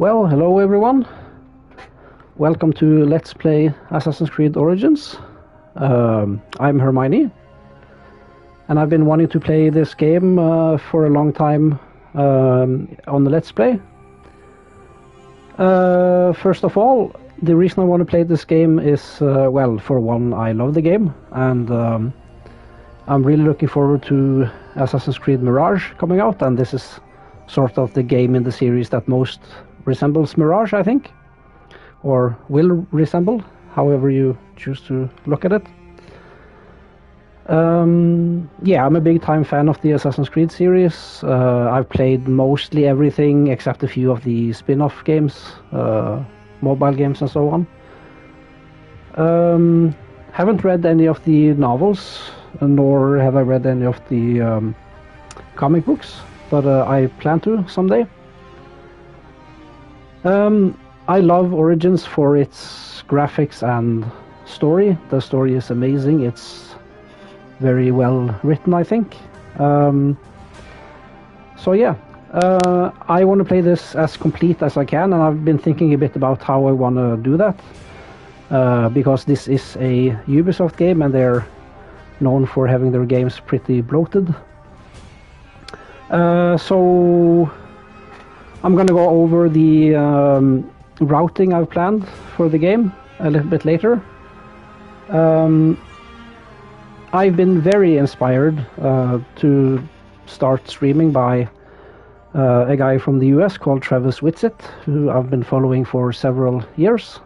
Well, hello everyone. Welcome to Let's Play Assassin's Creed Origins. I'm Hermione, and I've been wanting to play this game for a long time on the Let's Play. First of all, the reason I want to play this game is, well, for one, I love the game, and I'm really looking forward to Assassin's Creed Mirage coming out, and this is sort of the game in the series that most resembles Mirage, I think, or will resemble, however you choose to look at it. Yeah, I'm a big time fan of the Assassin's Creed series. I've played mostly everything except a few of the spin-off games, mobile games and so on. Haven't read any of the novels, nor have I read any of the comic books, but I plan to someday. I love Origins for its graphics and story. The story is amazing. It's very well written, I think. So yeah, I want to play this as complete as I can, and I've been thinking a bit about how I want to do that. Because this is a Ubisoft game, and they're known for having their games pretty bloated. So I'm gonna go over the routing I've planned for the game a little bit later. I've been very inspired to start streaming by a guy from the US called Travis Whitsitt, who I've been following for several years.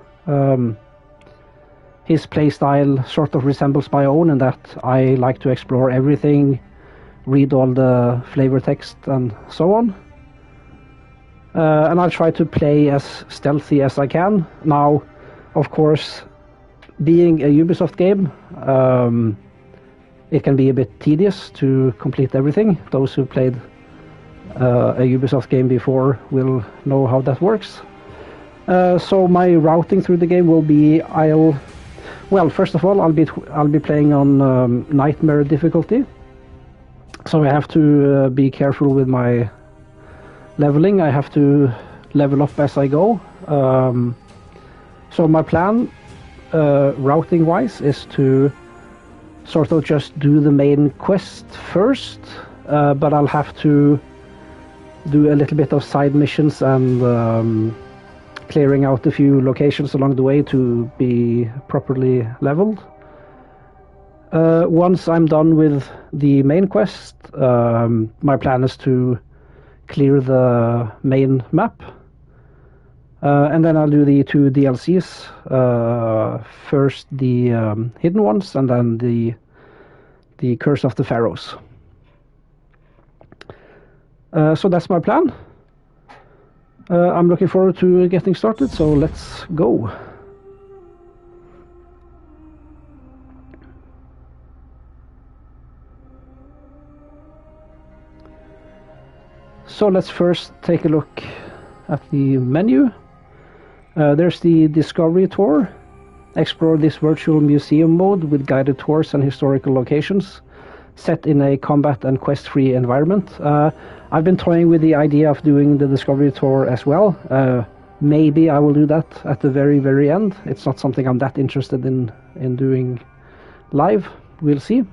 His playstyle sort of resembles my own in that I like to explore everything, read all the flavor text and so on. And I'll try to play as stealthy as I can. Now, of course, being a Ubisoft game, it can be a bit tedious to complete everything. Those who played a Ubisoft game before will know how that works. So my routing through the game will be, well, first of all, I'll be playing on Nightmare difficulty. So I have to be careful with my leveling. I have to level up as I go. So my plan, routing wise, is to sort of just do the main quest first, but I'll have to do a little bit of side missions and clearing out a few locations along the way to be properly leveled. Once I'm done with the main quest, my plan is to clear the main map, and then I'll do the two DLCs, first the hidden ones and then the Curse of the Pharaohs. So that's my plan. I'm looking forward to getting started, so let's go. So let's first take a look at the menu. There's the Discovery Tour. Explore this virtual museum mode with guided tours and historical locations set in a combat and quest-free environment. I've been toying with the idea of doing the Discovery Tour as well. Maybe I will do that at the very, very end. It's not something I'm that interested in doing live. We'll see.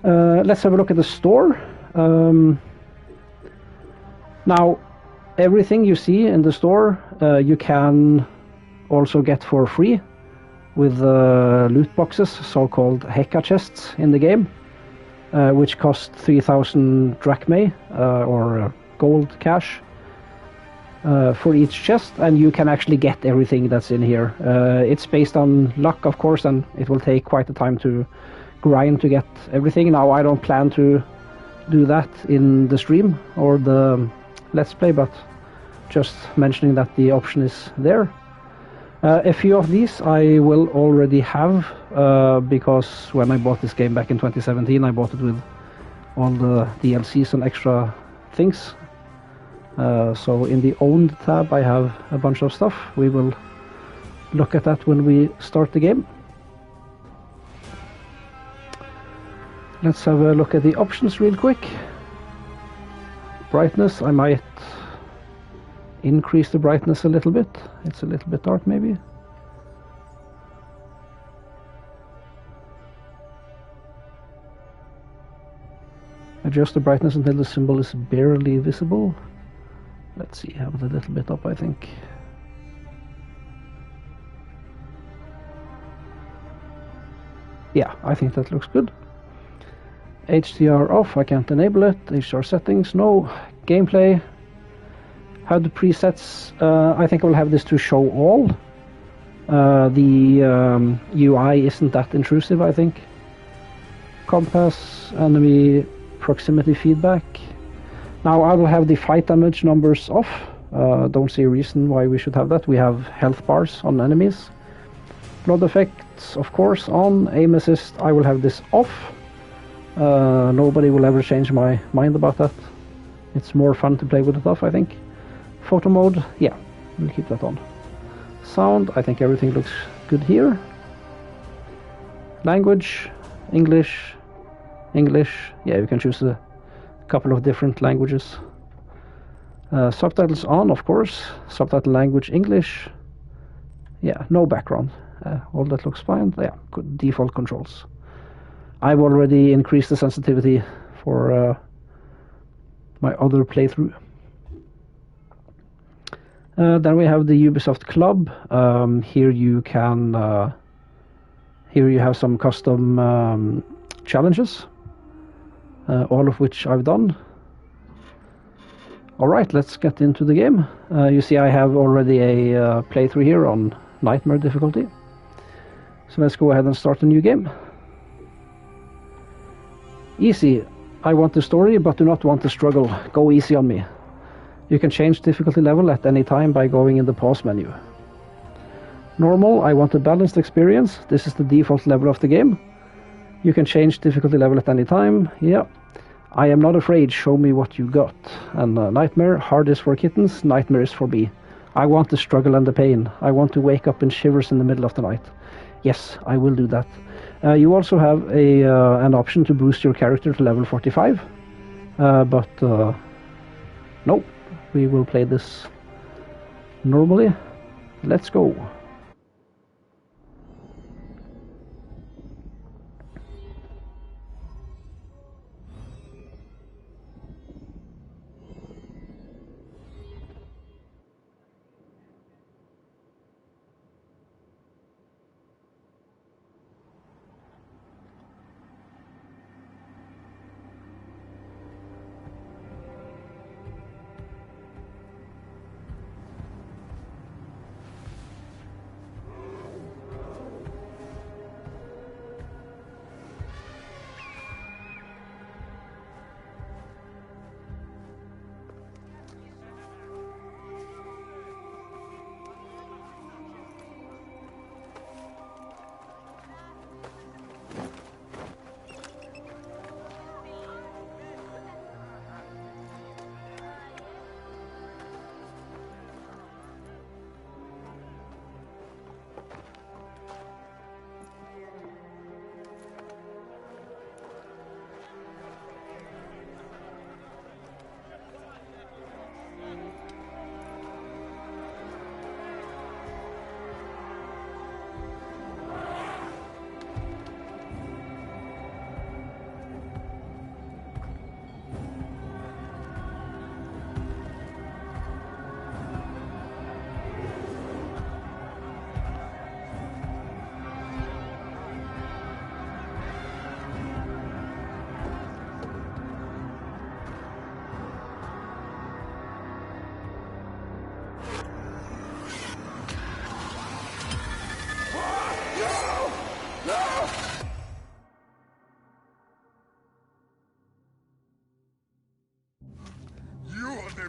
Let's have a look at the store. Now, everything you see in the store, you can also get for free with loot boxes, so-called Heka chests in the game, which cost 3,000 drachmae, or gold cash, for each chest, and you can actually get everything that's in here. It's based on luck, of course, and it will take quite a time to grind to get everything. Now, I don't plan to do that in the stream or the Let's Play, but just mentioning that the option is there. A few of these I will already have, because when I bought this game back in 2017, I bought it with all the DLCs and extra things. So in the owned tab I have a bunch of stuff. We will look at that when we start the game. Let's have a look at the options real quick. Brightness, I might increase the brightness a little bit. It's a little bit dark maybe. Adjust the brightness until the symbol is barely visible. Let's see, have it a little bit up, I think. Yeah, I think that looks good. HDR off, I can't enable it. HDR settings, no. Gameplay, HUD presets, I think I will have this to show all. The UI isn't that intrusive, I think. Compass, enemy proximity feedback. Now I will have the fight damage numbers off. Don't see a reason why we should have that. We have health bars on enemies. Blood effects, of course, on. Aim assist, I will have this off. Nobody will ever change my mind about that. It's more fun to play with it off, I think. Photo mode, yeah, we'll keep that on. Sound, I think everything looks good here. Language, English, yeah, you can choose a couple of different languages. Subtitles on, of course. Subtitle language English. Yeah, no background. All that looks fine. Yeah, good default controls. I've already increased the sensitivity for my other playthrough. Then we have the Ubisoft Club. Here you can. Here you have some custom challenges, all of which I've done. Alright, let's get into the game. You see I have already a playthrough here on Nightmare difficulty. So let's go ahead and start a new game. Easy. I want the story, but do not want the struggle. Go easy on me. You can change difficulty level at any time by going in the pause menu. Normal. I want a balanced experience. This is the default level of the game. You can change difficulty level at any time. Yeah. I am not afraid, show me what you got. And Nightmare, hard is for kittens, nightmare is for me. I want the struggle and the pain. I want to wake up in shivers in the middle of the night. Yes, I will do that. You also have an option to boost your character to level 45. But no, we will play this normally. Let's go.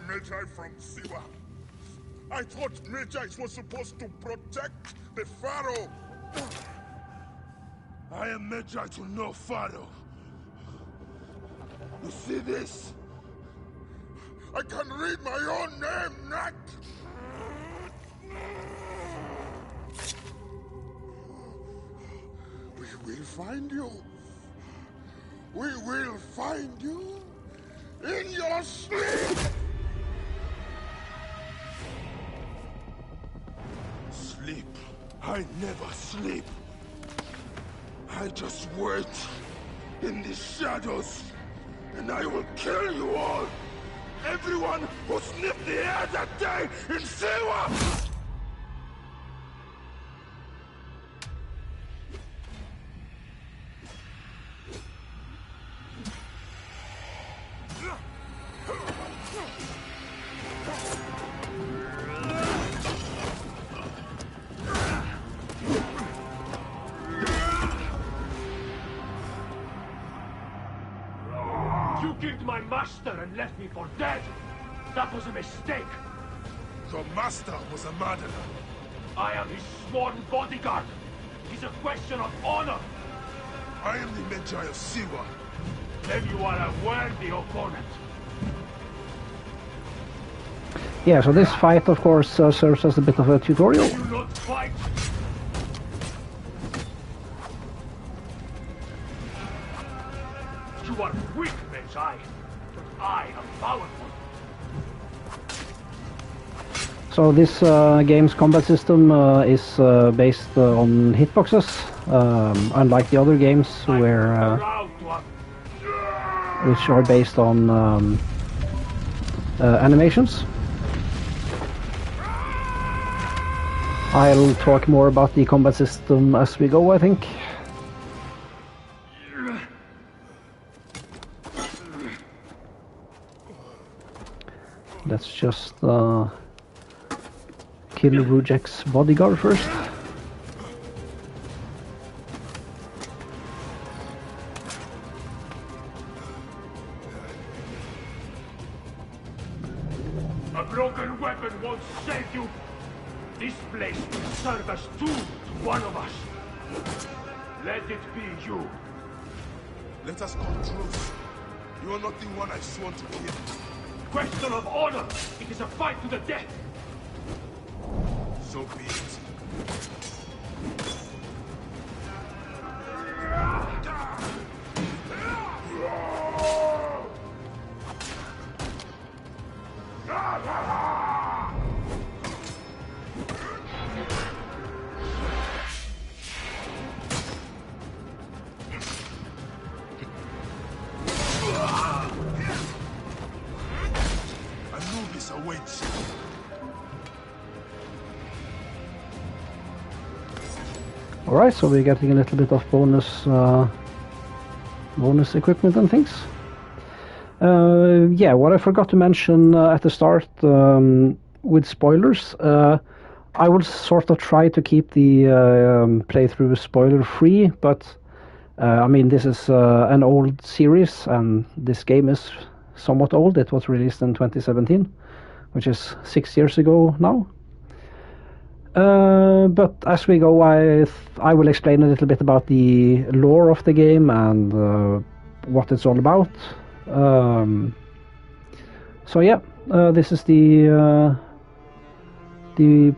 Magi from Siwa. I thought Magi's were supposed to protect the Pharaoh. I am Magi to no Pharaoh. You see this? I can read my own name, Nat! We will find you. We will find you in your sleep! I never sleep. I just wait in the shadows, and I will kill you all. Everyone who sniffed the air that day in Siwa! You killed my master and left me for dead! That was a mistake! Your master was a murderer. I am his sworn bodyguard! It's a question of honor! I am the Medjay of Siwa. Then you are a worthy opponent. Yeah, so this fight, of course, serves as a bit of a tutorial. Do you not fight? You are weak, Medjay, but I am powerful. So this game's combat system is based on hitboxes, unlike the other games where which are based on animations. I'll talk more about the combat system as we go, I think. Let's just kill Rujek's bodyguard first. A broken weapon won't save you. This place will serve as tool to one of us. Let it be you. Let us come truce. You are not the one I sworn to kill. Question of honor. It is a fight to the death. So be it. Anubis awaits. Alright, so we're getting a little bit of bonus equipment and things. Yeah, what I forgot to mention at the start with spoilers, I will sort of try to keep the playthrough spoiler free, but I mean, this is an old series and this game is somewhat old. It was released in 2017, which is 6 years ago now. But as we go, I will explain a little bit about the lore of the game and what it's all about. So yeah, this is the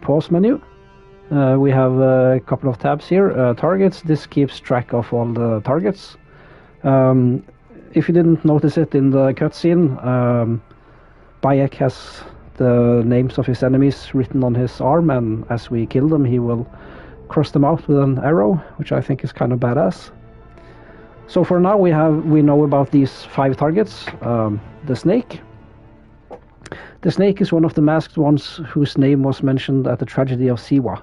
pause menu. We have a couple of tabs here. Targets. This keeps track of all the targets. If you didn't notice it in the cutscene, Bayek has the names of his enemies written on his arm, and as we kill them, he will cross them out with an arrow, which I think is kind of badass. So for now, we know about these 5 targets. The snake. The snake is one of the masked ones whose name was mentioned at the tragedy of Siwa.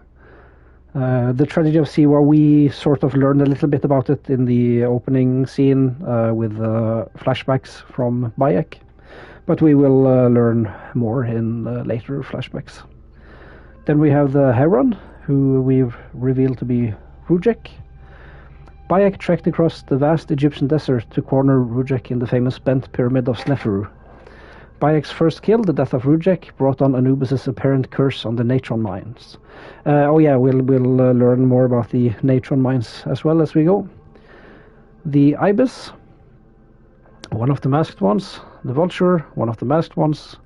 The tragedy of Siwa, we sort of learned a little bit about it in the opening scene with flashbacks from Bayek, but we will learn more in later flashbacks. Then we have the heron, who we've revealed to be Rujek. Bayek trekked across the vast Egyptian desert to corner Rujek in the famous bent pyramid of Sneferu. Bayek's first kill, the death of Rujek, brought on Anubis' apparent curse on the Natron mines. Oh yeah, we'll learn more about the Natron mines as well as we go. The ibis, one of the masked ones. The vulture, one of the masked ones.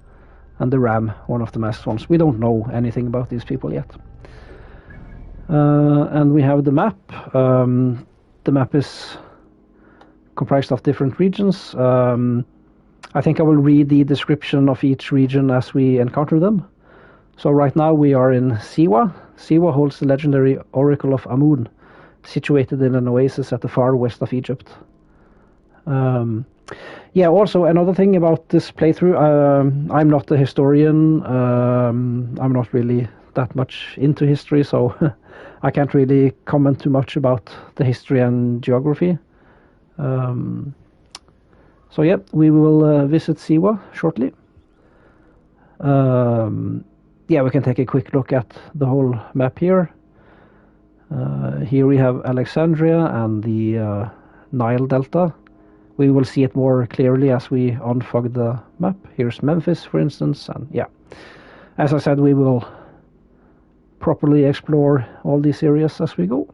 And the ram, one of the masked ones. We don't know anything about these people yet. And we have the map. The map is comprised of different regions. I think I will read the description of each region as we encounter them. So right now we are in Siwa. Siwa holds the legendary Oracle of Amun, situated in an oasis at the far west of Egypt. Yeah, also another thing about this playthrough, I'm not a historian, I'm not really that much into history, so I can't really comment too much about the history and geography. So yeah, we will visit Siwa shortly. Yeah, we can take a quick look at the whole map here. Here we have Alexandria and the Nile Delta. We will see it more clearly as we unfog the map. Here's Memphis, for instance, and yeah. As I said, we will properly explore all these areas as we go.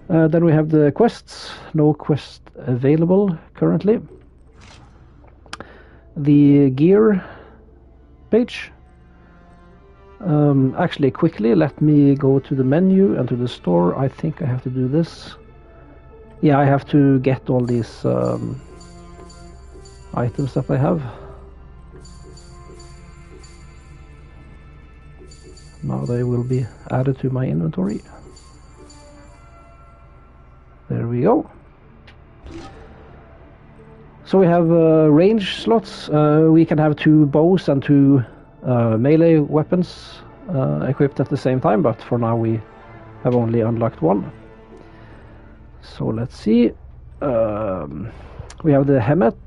Then we have the quests. No quest available currently. The gear page. Actually, quickly, let me go to the menu and to the store. I think I have to do this. Yeah, I have to get all these items that I have. Now they will be added to my inventory. There we go. So we have range slots. We can have 2 bows and 2 melee weapons equipped at the same time, but for now we have only unlocked 1. So let's see. We have the Hemet.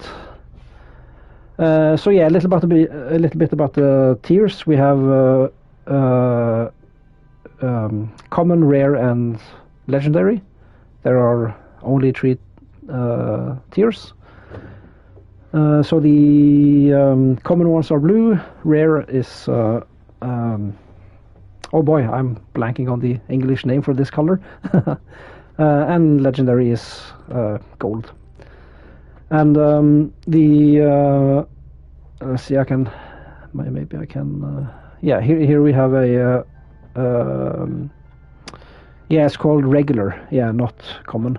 So yeah, a little bit about the tiers. We have common, rare, and legendary. There are only 3 tiers. So the common ones are blue. Rare is oh boy, I'm blanking on the English name for this color. And legendary is gold. And the let's see, maybe I can yeah, here we have a yeah, it's called regular, yeah, not common.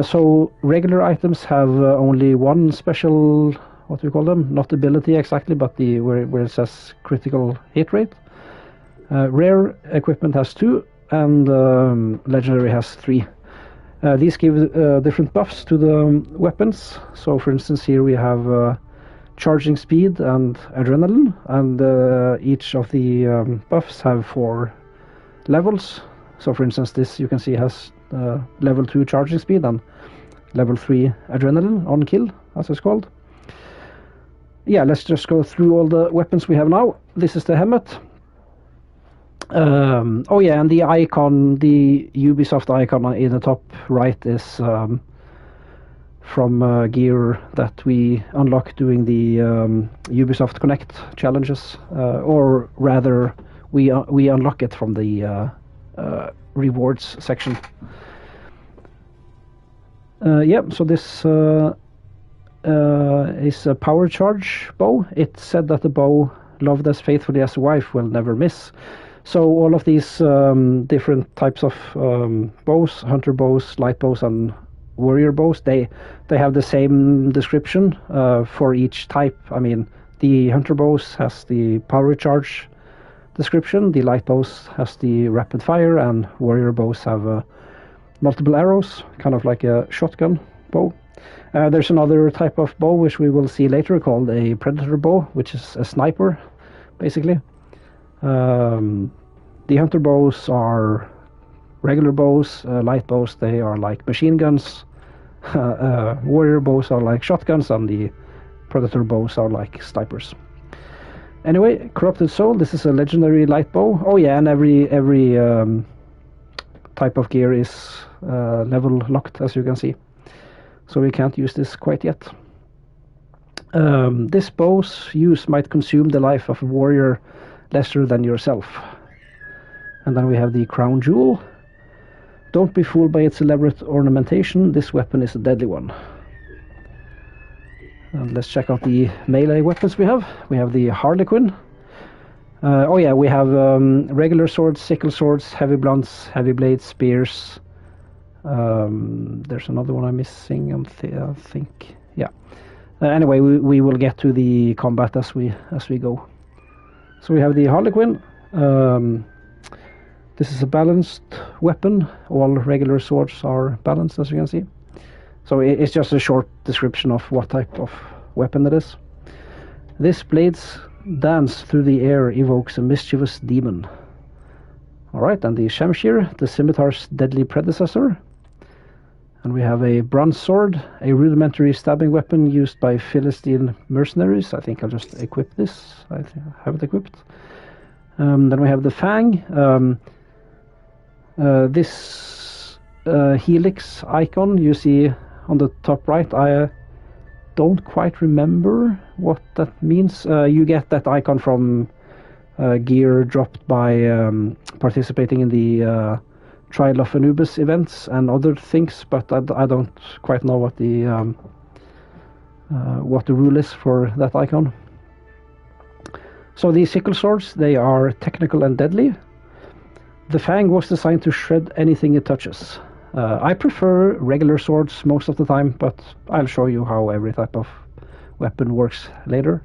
So regular items have only 1 special, what do you call them? Not ability exactly, but where it says critical hit rate. Rare equipment has 2, and legendary has 3. These give different buffs to the weapons. So for instance, here we have charging speed and adrenaline, and each of the buffs have 4 levels. So for instance, this you can see has level 2 charging speed and level 3 adrenaline on kill, as it's called. Yeah, let's just go through all the weapons we have now. This is the Hemet. Oh yeah, and the icon, the Ubisoft icon in the top right is from gear that we unlock doing the Ubisoft Connect challenges, or rather, we unlock it from the rewards section. Yeah, so this is a power charge bow. It said that the bow loved as faithfully as a wife will never miss. So all of these different types of bows, hunter bows, light bows, and warrior bows, they have the same description for each type. I mean, the hunter bows has the power charge description, the light bows has the rapid fire, and warrior bows have multiple arrows, kind of like a shotgun bow. There's another type of bow which we will see later called a predator bow, which is a sniper, basically. The hunter bows are regular bows, light bows, they are like machine guns, warrior bows are like shotguns, and the predator bows are like snipers. Anyway, Corrupted Soul, this is a legendary light bow. Oh yeah, and every type of gear is level locked, as you can see. So we can't use this quite yet. This bow's use might consume the life of a warrior lesser than yourself. And then we have the Crown Jewel. Don't be fooled by its elaborate ornamentation. This weapon is a deadly one. And let's check out the melee weapons we have. We have the Harlequin. Oh yeah, we have regular swords, sickle swords, heavy blunts, heavy blades, spears. There's another one I'm missing, I think. Yeah. Anyway, we will get to the combat as we go. So we have the Harlequin. This is a balanced weapon. All regular swords are balanced, as you can see. So it's just a short description of what type of weapon it is. This blade's dance through the air evokes a mischievous demon. Alright, and the Shamshir, the scimitar's deadly predecessor. And we have a bronze sword, a rudimentary stabbing weapon used by Philistine mercenaries. I think I'll just equip this. I have it equipped. Then we have the Fang. This helix icon you see on the top right, I don't quite remember what that means. You get that icon from gear dropped by participating in the Trial of Anubis events and other things, but I don't quite know what the rule is for that icon. So these sickle swords, they are technical and deadly. The Fang was designed to shred anything it touches. I prefer regular swords most of the time, but I'll show you how every type of weapon works later.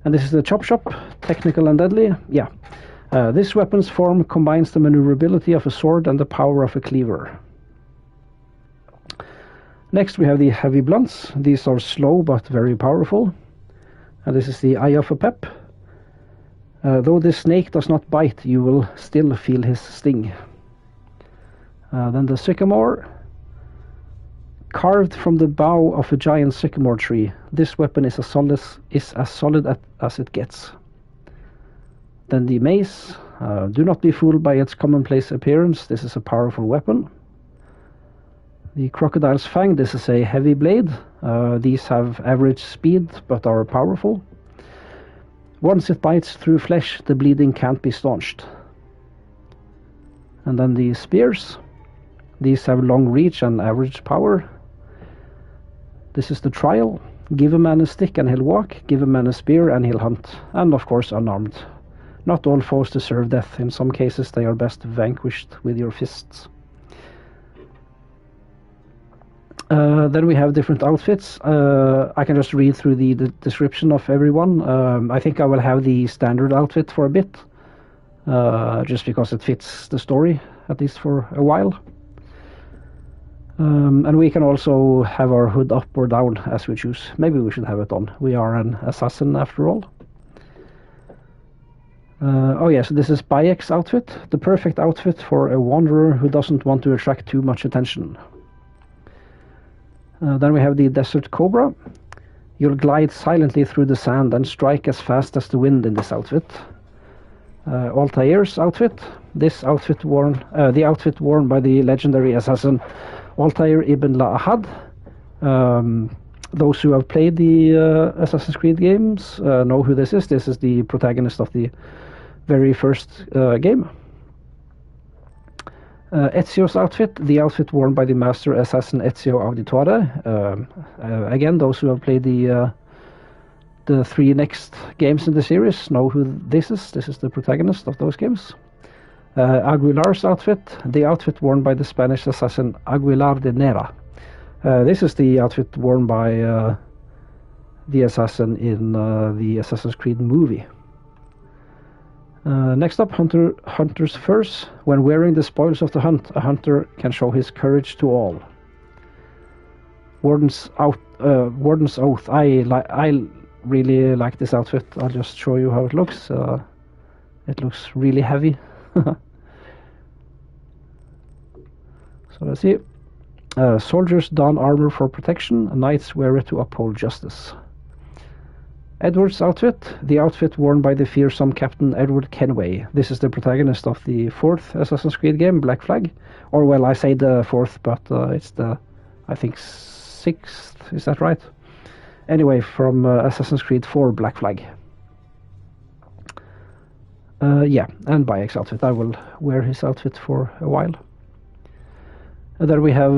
And this is the Chop Chop, technical and deadly. Yeah. This weapon's form combines the maneuverability of a sword and the power of a cleaver. Next we have the Heavy Blunts. These are slow but very powerful. And this is the Eye of a Pep. Though this snake does not bite, you will still feel his sting. Then the Sycamore. Carved from the bough of a giant sycamore tree, this weapon is as solid as it gets. Then the Mace. Do not be fooled by its commonplace appearance. This is a powerful weapon. The Crocodile's Fang. This is a heavy blade. These have average speed but are powerful. Once it bites through flesh, the bleeding can't be staunched. And then the Spears. These have long reach and average power. This is the Trial. Give a man a stick and he'll walk. Give a man a spear and he'll hunt. And of course unarmed. Not all foes deserve death. In some cases they are best vanquished with your fists. Then we have different outfits. I can just read through the description of everyone. I think I will have the standard outfit for a bit. Just because it fits the story, at least for a while. And we can also have our hood up or down as we choose. Maybe we should have it on. We are an assassin after all. Oh yes, this is Bayek's outfit. The perfect outfit for a wanderer who doesn't want to attract too much attention. Then we have the Desert Cobra. You'll glide silently through the sand and strike as fast as the wind in this outfit. Altair's outfit. This outfit the outfit worn by the legendary assassin Altair ibn La'ahad. Those who have played the Assassin's Creed games know who this is. This is the protagonist of the very first game. Ezio's outfit, the outfit worn by the master assassin Ezio Auditore. Again, those who have played the 3 next games in the series know who this is. This is the protagonist of those games. Aguilar's outfit, the outfit worn by the Spanish assassin Aguilar de Nera. This is the outfit worn by the assassin in the Assassin's Creed movie. Next up, Hunter's Furs. When wearing the spoils of the hunt, a hunter can show his courage to all. Warden's Oath. I really like this outfit. I'll just show you how it looks. It looks really heavy. So let's see. Soldiers don armor for protection. Knights wear it to uphold justice. Edward's outfit, the outfit worn by the fearsome Captain Edward Kenway. This is the protagonist of the 4th Assassin's Creed game, Black Flag. Or, well, I say the 4th, but it's the, I think, 6th, is that right? Anyway, from Assassin's Creed 4, Black Flag. Yeah, and Bayek's outfit. I will wear his outfit for a while. And then we have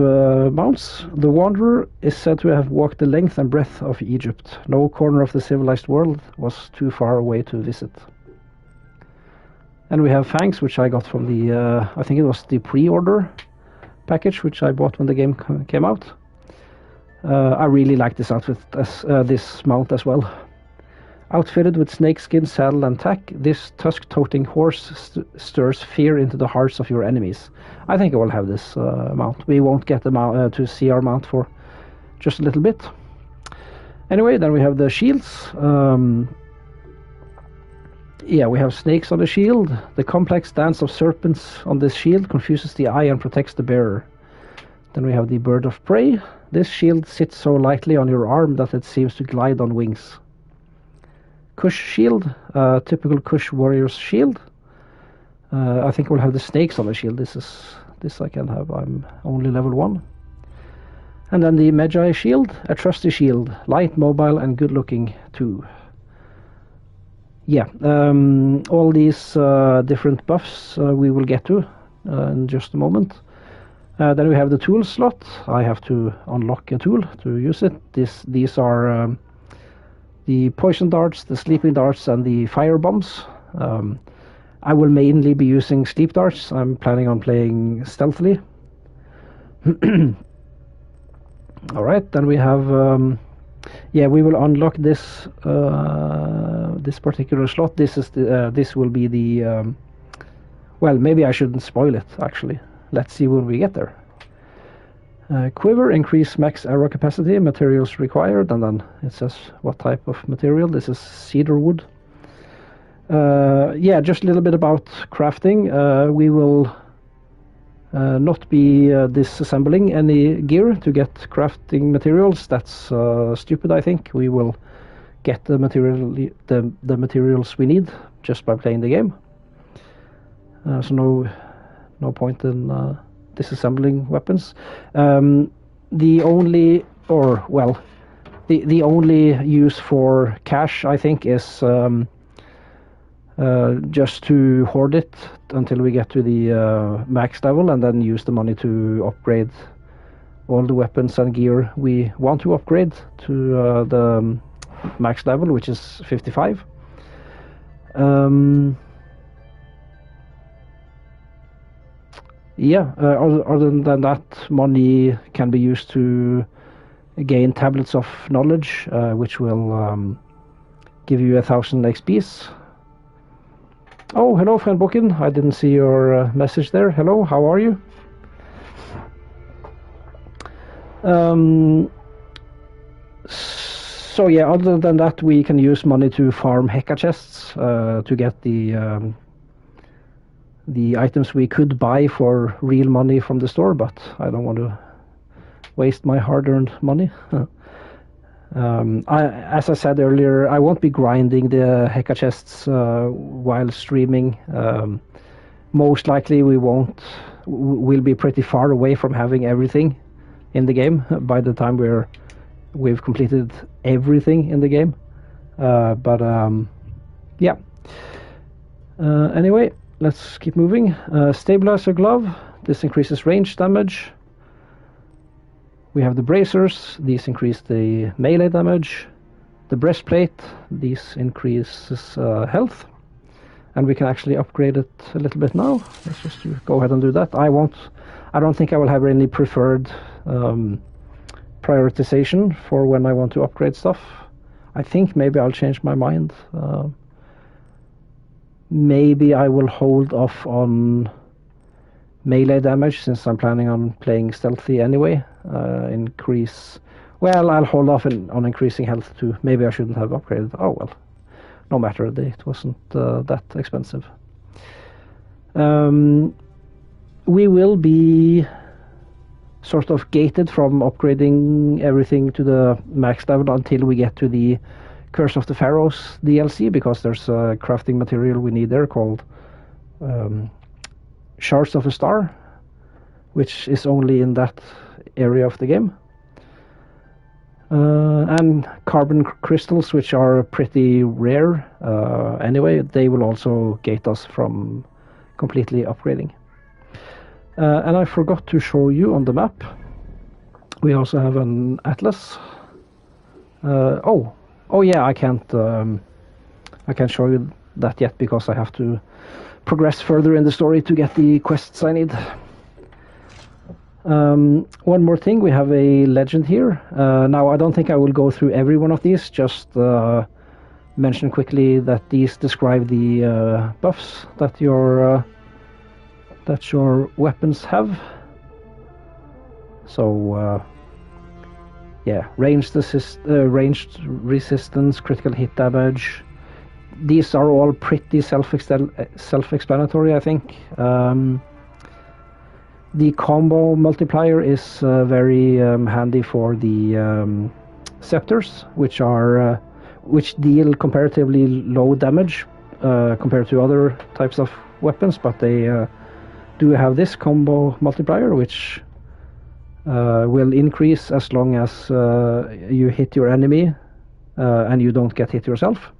mounts. The Wanderer is said to have walked the length and breadth of Egypt. No corner of the civilized world was too far away to visit. And we have Fangs, which I got from the, I think it was the pre-order package, which I bought when the game came out. I really like this outfit, this mount as well. Outfitted with snakeskin, saddle, and tack, this tusk-toting horse stirs fear into the hearts of your enemies. I think I will have this mount. We won't get to see our mount for just a little bit. Anyway, then we have the shields. Yeah, we have snakes on the shield. The complex dance of serpents on this shield confuses the eye and protects the bearer. Then we have the bird of prey. This shield sits so lightly on your arm that it seems to glide on wings. Kush shield, typical Kush warrior's shield. I think we'll have the snakes on the shield. This I can have. I'm only level 1. And then the Magi shield, a trusty shield, light, mobile, and good-looking too. Yeah, all these different buffs we will get to in just a moment. Then we have the tool slot. I have to unlock a tool to use it. These are the poison darts, the sleeping darts, and the fire bombs. I will mainly be using sleep darts. I'm planning on playing stealthily. Alright, then we have... yeah, we will unlock this this particular slot. This will be the... well, maybe I shouldn't spoil it, actually. Let's see when we get there. Quiver, increase max arrow capacity, materials required, and then it says what type of material. This is cedar wood. Yeah, just a little bit about crafting. We will not be disassembling any gear to get crafting materials. That's stupid, I think. We will get the materials we need just by playing the game. So no point in disassembling weapons. The only use for cash, I think, is just to hoard it until we get to the max level, and then use the money to upgrade all the weapons and gear we want to upgrade to the max level, which is 55. Yeah, other than that, money can be used to gain tablets of knowledge, which will give you 1,000 XPs. Oh, hello, friend Bokken. I didn't see your message there. Hello, how are you? So yeah, other than that, we can use money to farm Heka chests to get the items we could buy for real money from the store, but I don't want to waste my hard-earned money. As I said earlier, I won't be grinding the Heka chests while streaming. Most likely we'll be pretty far away from having everything in the game by the time we've completed everything in the game. Yeah. Anyway, let's keep moving. Stabilizer glove. This increases range damage. We have the bracers. These increase the melee damage. The breastplate. These increases health. And we can actually upgrade it a little bit now. Let's just go ahead and do that. I don't think I will have any preferred prioritization for when I want to upgrade stuff. I think maybe I'll change my mind. Maybe I will hold off on melee damage since I'm planning on playing stealthy anyway. I'll hold off on increasing health too. Maybe I shouldn't have upgraded. Oh well, no matter, it wasn't that expensive. We will be sort of gated from upgrading everything to the max level until we get to the Curse of the Pharaohs DLC, because there's a crafting material we need there called Shards of a Star, which is only in that area of the game. And carbon crystals, which are pretty rare anyway, they will also gate us from completely upgrading. And I forgot to show you on the map, we also have an atlas. Oh yeah, I can't show you that yet because I have to progress further in the story to get the quests I need. One more thing, we have a legend here. Now I don't think I will go through every one of these, just mention quickly that these describe the buffs that your weapons have. So yeah, ranged resistance, critical hit damage. These are all pretty self-explanatory, I think. The combo multiplier is very handy for the scepters, which deal comparatively low damage compared to other types of weapons, but they do have this combo multiplier, which will increase as long as you hit your enemy and you don't get hit yourself.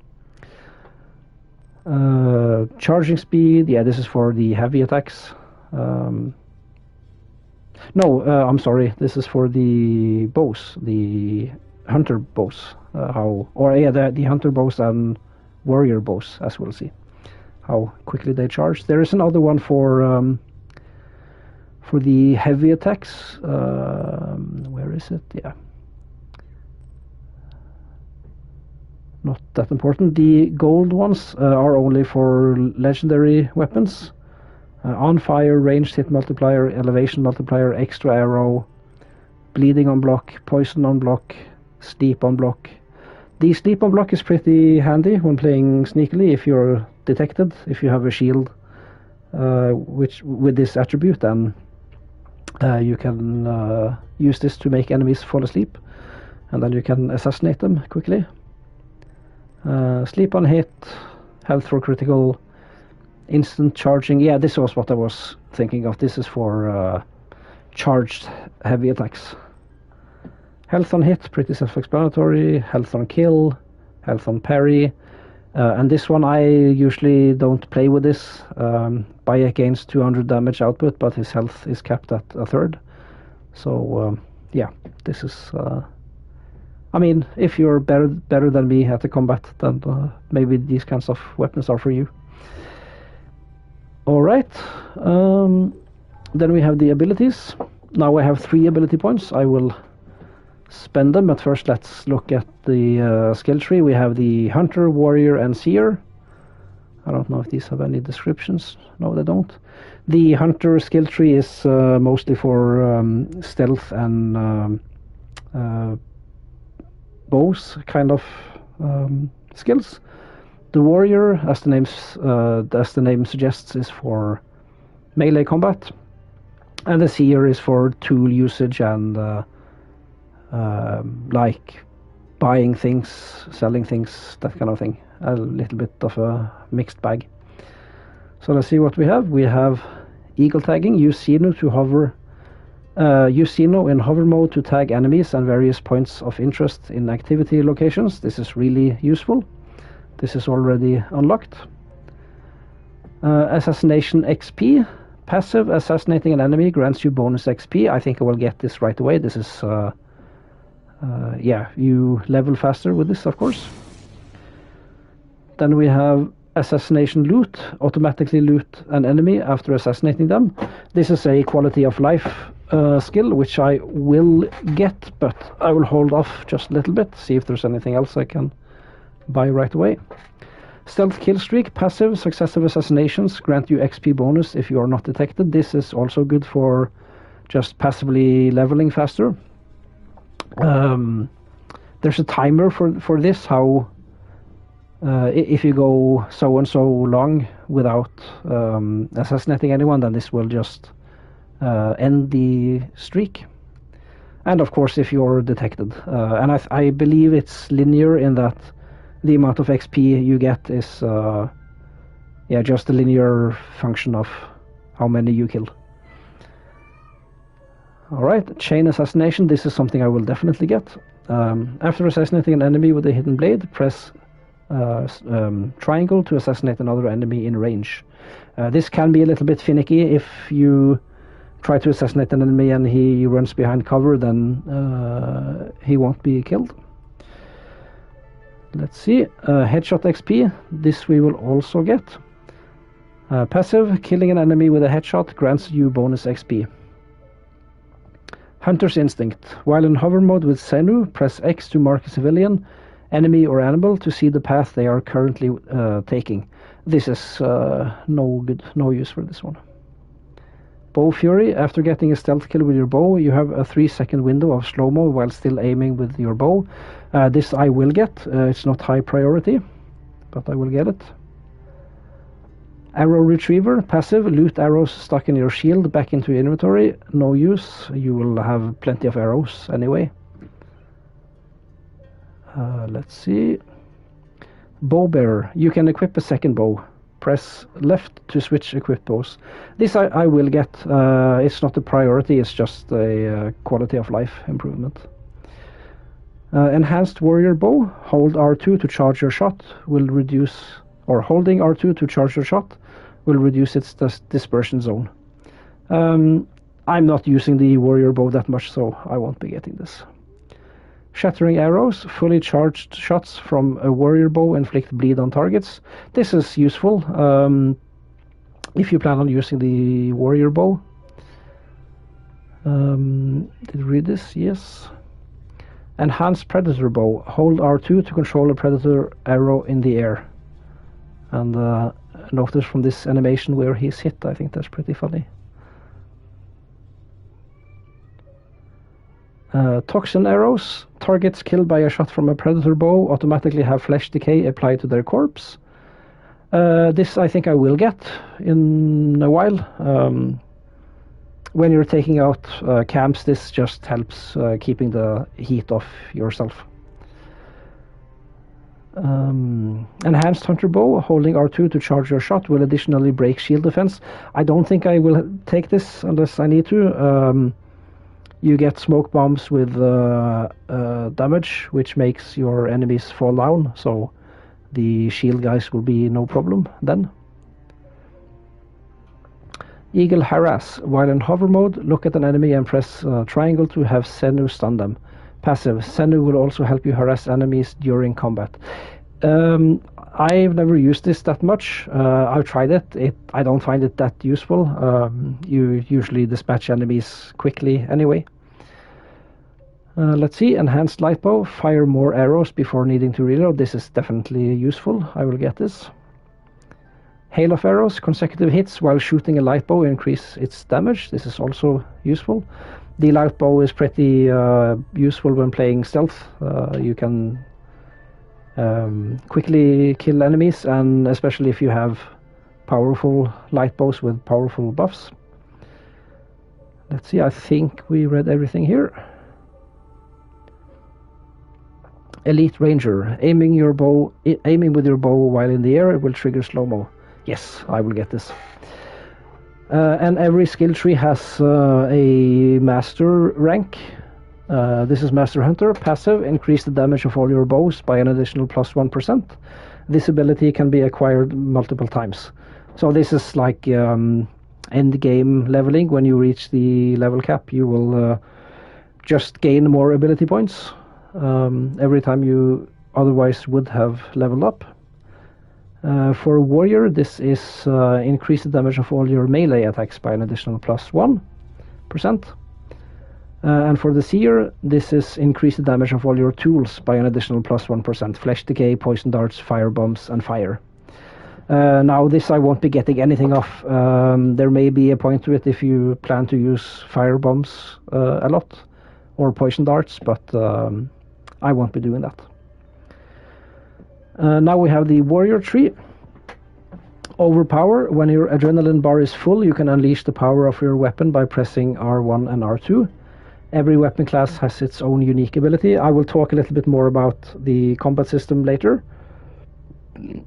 Charging speed, yeah, this is for the heavy attacks. I'm sorry, this is for the bows, the hunter bows. The hunter bows and warrior bows, as we'll see, how quickly they charge. There is another one for the heavy attacks. Where is it? Yeah. Not that important. The gold ones are only for legendary weapons. On fire, ranged hit multiplier, elevation multiplier, extra arrow, bleeding on block, poison on block, sleep on block. The sleep on block is pretty handy when playing sneakily if you're detected, if you have a shield which with this attribute, then you can use this to make enemies fall asleep, and then you can assassinate them quickly. Sleep on hit, health for critical, instant charging. Yeah, this was what I was thinking of. This is for charged heavy attacks. Health on hit, pretty self-explanatory. Health on kill, health on parry. And this one I usually don't play with this. Bayek gains 200 damage output, but his health is capped at a third. So yeah, this is... I mean, if you're better than me at the combat, then maybe these kinds of weapons are for you. Alright, then we have the abilities. Now I have 3 ability points. I will spend them, but first let's look at the skill tree. We have the Hunter, Warrior, and Seer. I don't know if these have any descriptions. No, they don't. The Hunter skill tree is mostly for stealth and bows kind of skills. The Warrior, as the name suggests, is for melee combat, and the Seer is for tool usage and like buying things, selling things, that kind of thing. A little bit of a mixed bag. So let's see what we have. We have eagle tagging. Use Xeno to hover. Use Xeno in hover mode to tag enemies and various points of interest in activity locations. This is really useful. This is already unlocked. Assassination XP. Passive, assassinating an enemy grants you bonus XP. I think I will get this right away. This is, yeah, you level faster with this, of course. Then we have assassination loot. Automatically loot an enemy after assassinating them. This is a quality of life skill, which I will get, but I will hold off just a little bit, see if there's anything else I can buy right away. Stealth kill streak. Passive, successive assassinations grant you XP bonus if you are not detected. This is also good for just passively leveling faster. There's a timer for this, how if you go so and so long without assassinating anyone, then this will just end the streak. And of course, if you're detected, and I believe it's linear in that the amount of XP you get is yeah, just a linear function of how many you kill. Alright, chain assassination. This is something I will definitely get. After assassinating an enemy with a hidden blade, press triangle to assassinate another enemy in range. This can be a little bit finicky. If you try to assassinate an enemy and he runs behind cover, then he won't be killed. Let's see. Headshot XP. This we will also get. Passive, killing an enemy with a headshot grants you bonus XP. Hunter's Instinct. While in hover mode with Xenu, press X to mark a civilian. enemy or animal to see the path they are currently taking. This is no good, no use for this one. Bow Fury. After getting a stealth kill with your bow, you have a 3-second window of slow-mo while still aiming with your bow. This I will get. It's not high priority, but I will get it. Arrow Retriever. Passive. Loot arrows stuck in your shield back into your inventory. No use. You will have plenty of arrows anyway. Let's see. Bow Bearer. You can equip a second bow. Press left to switch equipped bows. This I will get. It's not a priority, it's just a quality of life improvement. Enhanced Warrior Bow. Hold R2 to charge your shot will reduce, or holding R2 to charge your shot will reduce its dispersion zone. I'm not using the Warrior Bow that much, so I won't be getting this. Shattering Arrows. Fully charged shots from a Warrior Bow inflict bleed on targets. This is useful if you plan on using the Warrior Bow. Did you read this? Yes. Enhanced Predator Bow. Hold R2 to control a Predator arrow in the air. And notice from this animation where he's hit. I think that's pretty funny. Toxin Arrows. Targets killed by a shot from a Predator bow automatically have flesh decay applied to their corpse. This I think I will get in a while. When you're taking out camps, this just helps keeping the heat off yourself. Enhanced Hunter Bow. Holding R2 to charge your shot will additionally break shield defense. I don't think I will take this unless I need to. You get smoke bombs with damage, which makes your enemies fall down, so the shield guys will be no problem then. Eagle Harass. While in hover mode, look at an enemy and press triangle to have Senu stun them. Passive. Senu will also help you harass enemies during combat. I've never used this that much. I've tried it. I don't find it that useful. You usually dispatch enemies quickly anyway. Let's see. Enhanced Lightbow. Fire more arrows before needing to reload. This is definitely useful. I will get this. Hail of Arrows. Consecutive hits while shooting a lightbow increase its damage. This is also useful. The lightbow is pretty useful when playing stealth. You can quickly kill enemies, and especially if you have powerful lightbows with powerful buffs. Let's see, I think we read everything here. Elite Ranger. Aiming with your bow while in the air will trigger slow-mo. Yes, I will get this. And every skill tree has a master rank. This is Master Hunter. Passive. Increase the damage of all your bows by an additional plus 1%. This ability can be acquired multiple times. So this is like end game leveling. When you reach the level cap, you will just gain more ability points every time you otherwise would have leveled up. For Warrior, this is increase the damage of all your melee attacks by an additional plus 1%. And for the Seer, this is increase the damage of all your tools by an additional plus 1%. Flesh decay, poison darts, fire bombs, and fire. Now this I won't be getting anything off. There may be a point to it if you plan to use fire bombs a lot, or poison darts, but I won't be doing that. Now we have the Warrior tree. Overpower. When your adrenaline bar is full, you can unleash the power of your weapon by pressing R1 and R2. Every weapon class has its own unique ability. I will talk a little bit more about the combat system later.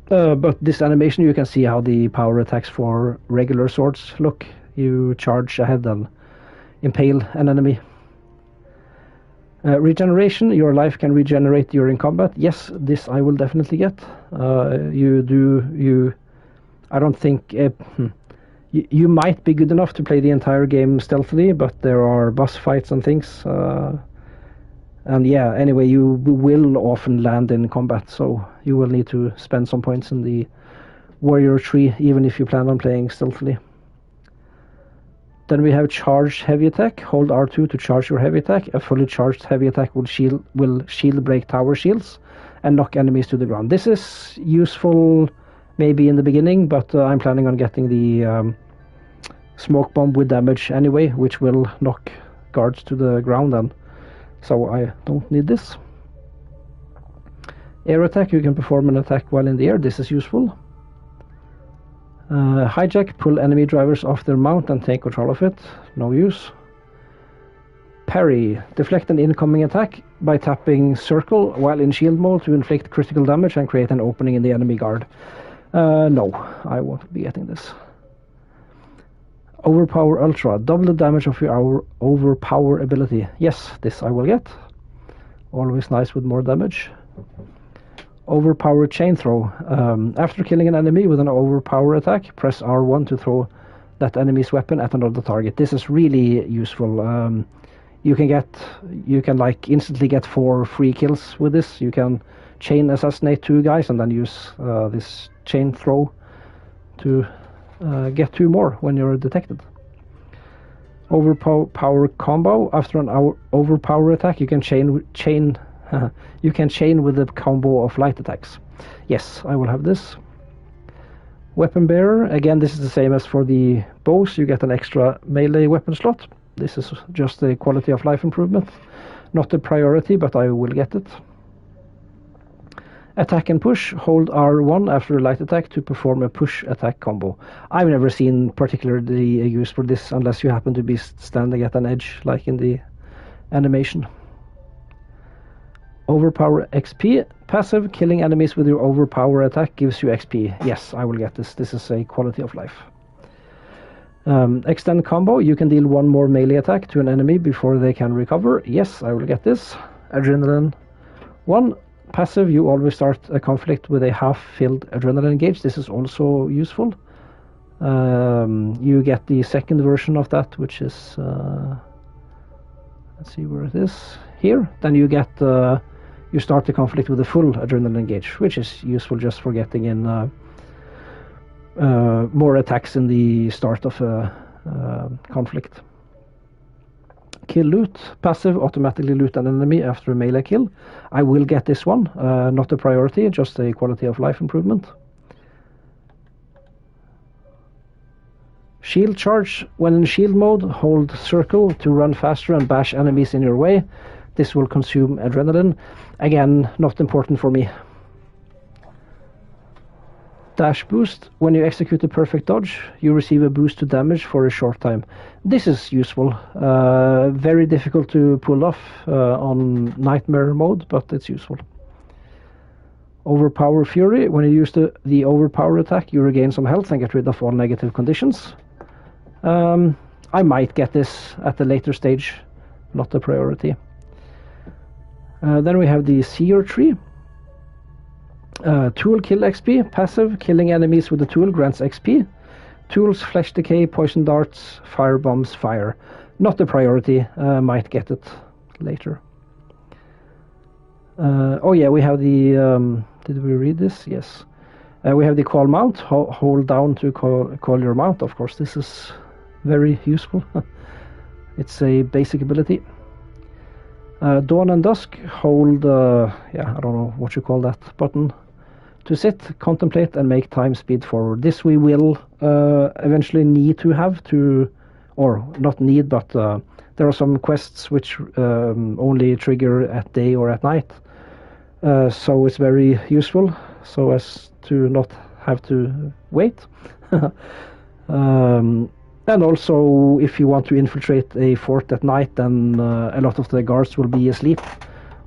But this animation, you can see how the power attacks for regular swords look. You charge ahead and impale an enemy. Regeneration. Your life can regenerate during combat. Yes, this I will definitely get. I don't think... You might be good enough to play the entire game stealthily, but there are boss fights and things. And yeah, anyway, you will often land in combat, so you will need to spend some points in the Warrior tree, even if you plan on playing stealthily. Then we have Charged Heavy Attack. Hold R2 to charge your heavy attack. A fully charged heavy attack will shield break tower shields and knock enemies to the ground. This is useful maybe in the beginning, but I'm planning on getting the smoke bomb with damage anyway, which will knock guards to the ground then. So I don't need this. Air attack, you can perform an attack while in the air. This is useful. Hijack, pull enemy drivers off their mount and take control of it. No use. Parry, deflect an incoming attack by tapping circle while in shield mode to inflict critical damage and create an opening in the enemy guard. No, I won't be getting this. Overpower Ultra, double the damage of your overpower ability. Yes, this I will get. Always nice with more damage. Overpower Chain Throw. After killing an enemy with an overpower attack, press R1 to throw that enemy's weapon at another target. This is really useful. You can like instantly get 4 free kills with this. You can chain assassinate 2 guys and then use this chain throw to get 2 more when you're detected. Overpower Combo. After an overpower attack, you can chain you can chain with the combo of light attacks. Yes, I will have this. Weapon Bearer. Again, this is the same as for the bows. You get an extra melee weapon slot. This is just a quality of life improvement. Not a priority, but I will get it. Attack and push. Hold R1 after a light attack to perform a push attack combo. I've never seen particularly a use for this unless you happen to be standing at an edge like in the animation. Overpower XP. Passive, killing enemies with your overpower attack gives you XP. Yes, I will get this. This is a quality of life. Extend combo. You can deal 1 more melee attack to an enemy before they can recover. Yes, I will get this. Adrenaline 1. Passive, you always start a conflict with a half-filled adrenaline gauge. This is also useful. You get the second version of that, which is... let's see where it is. Here. Then you get... you start the conflict with a full adrenaline gauge, which is useful just for getting in more attacks in the start of a conflict. Kill loot. Passive, automatically loot an enemy after a melee kill. I will get this one. Not a priority, just a quality of life improvement. Shield charge. When in shield mode, hold circle to run faster and bash enemies in your way. This will consume adrenaline. Again, not important for me. Dash boost. When you execute a perfect dodge, you receive a boost to damage for a short time. This is useful. Very difficult to pull off on nightmare mode, but it's useful. Overpower Fury. When you use the overpower attack, you regain some health and get rid of all negative conditions. I might get this at a later stage. Not a priority. Then we have the Seer Tree. Tool kill XP. Passive, killing enemies with the tool grants XP. Tools, flesh decay, poison darts, fire bombs, fire. Not a priority. Might get it later. Oh yeah, we have the... did we read this? Yes. We have the call mount. Hold down to call your mount. Of course, this is very useful. It's a basic ability. Dawn and Dusk. Hold... yeah, I don't know what you call that button. To sit, contemplate, and make time speed forward. This we will eventually need to have to... Or, not need, but there are some quests which only trigger at day or at night. So it's very useful, so as to not have to wait. And also, if you want to infiltrate a fort at night, then a lot of the guards will be asleep,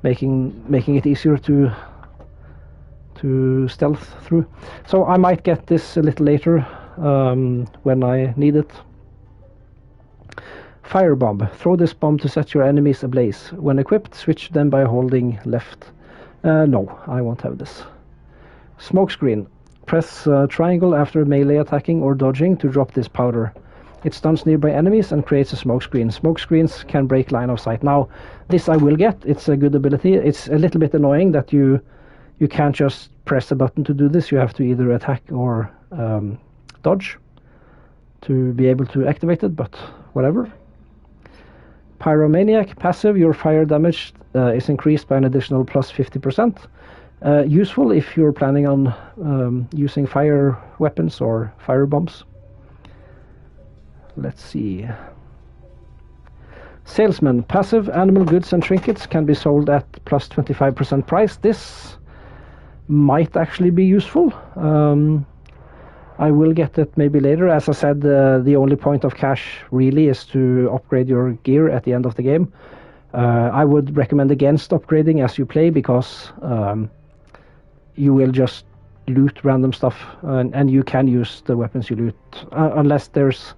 making it easier to stealth through. So I might get this a little later when I need it. Firebomb. Throw this bomb to set your enemies ablaze. When equipped, switch them by holding left. No, I won't have this. Smokescreen. Press triangle after melee attacking or dodging to drop this powder. It stuns nearby enemies and creates a smokescreen. Smokescreens can break line of sight. Now, this I will get. It's a good ability. It's a little bit annoying that you can't just press a button to do this. You have to either attack or dodge to be able to activate it, but whatever. Pyromaniac. Passive. Your fire damage is increased by an additional plus 50%. Useful if you're planning on using fire weapons or fire bombs. Let's see. Salesman. Passive animal goods and trinkets can be sold at plus 25% price. This might actually be useful. I will get it maybe later. As I said, the only point of cash really is to upgrade your gear at the end of the game. I would recommend against upgrading as you play, because you will just loot random stuff, and you can use the weapons you loot unless there's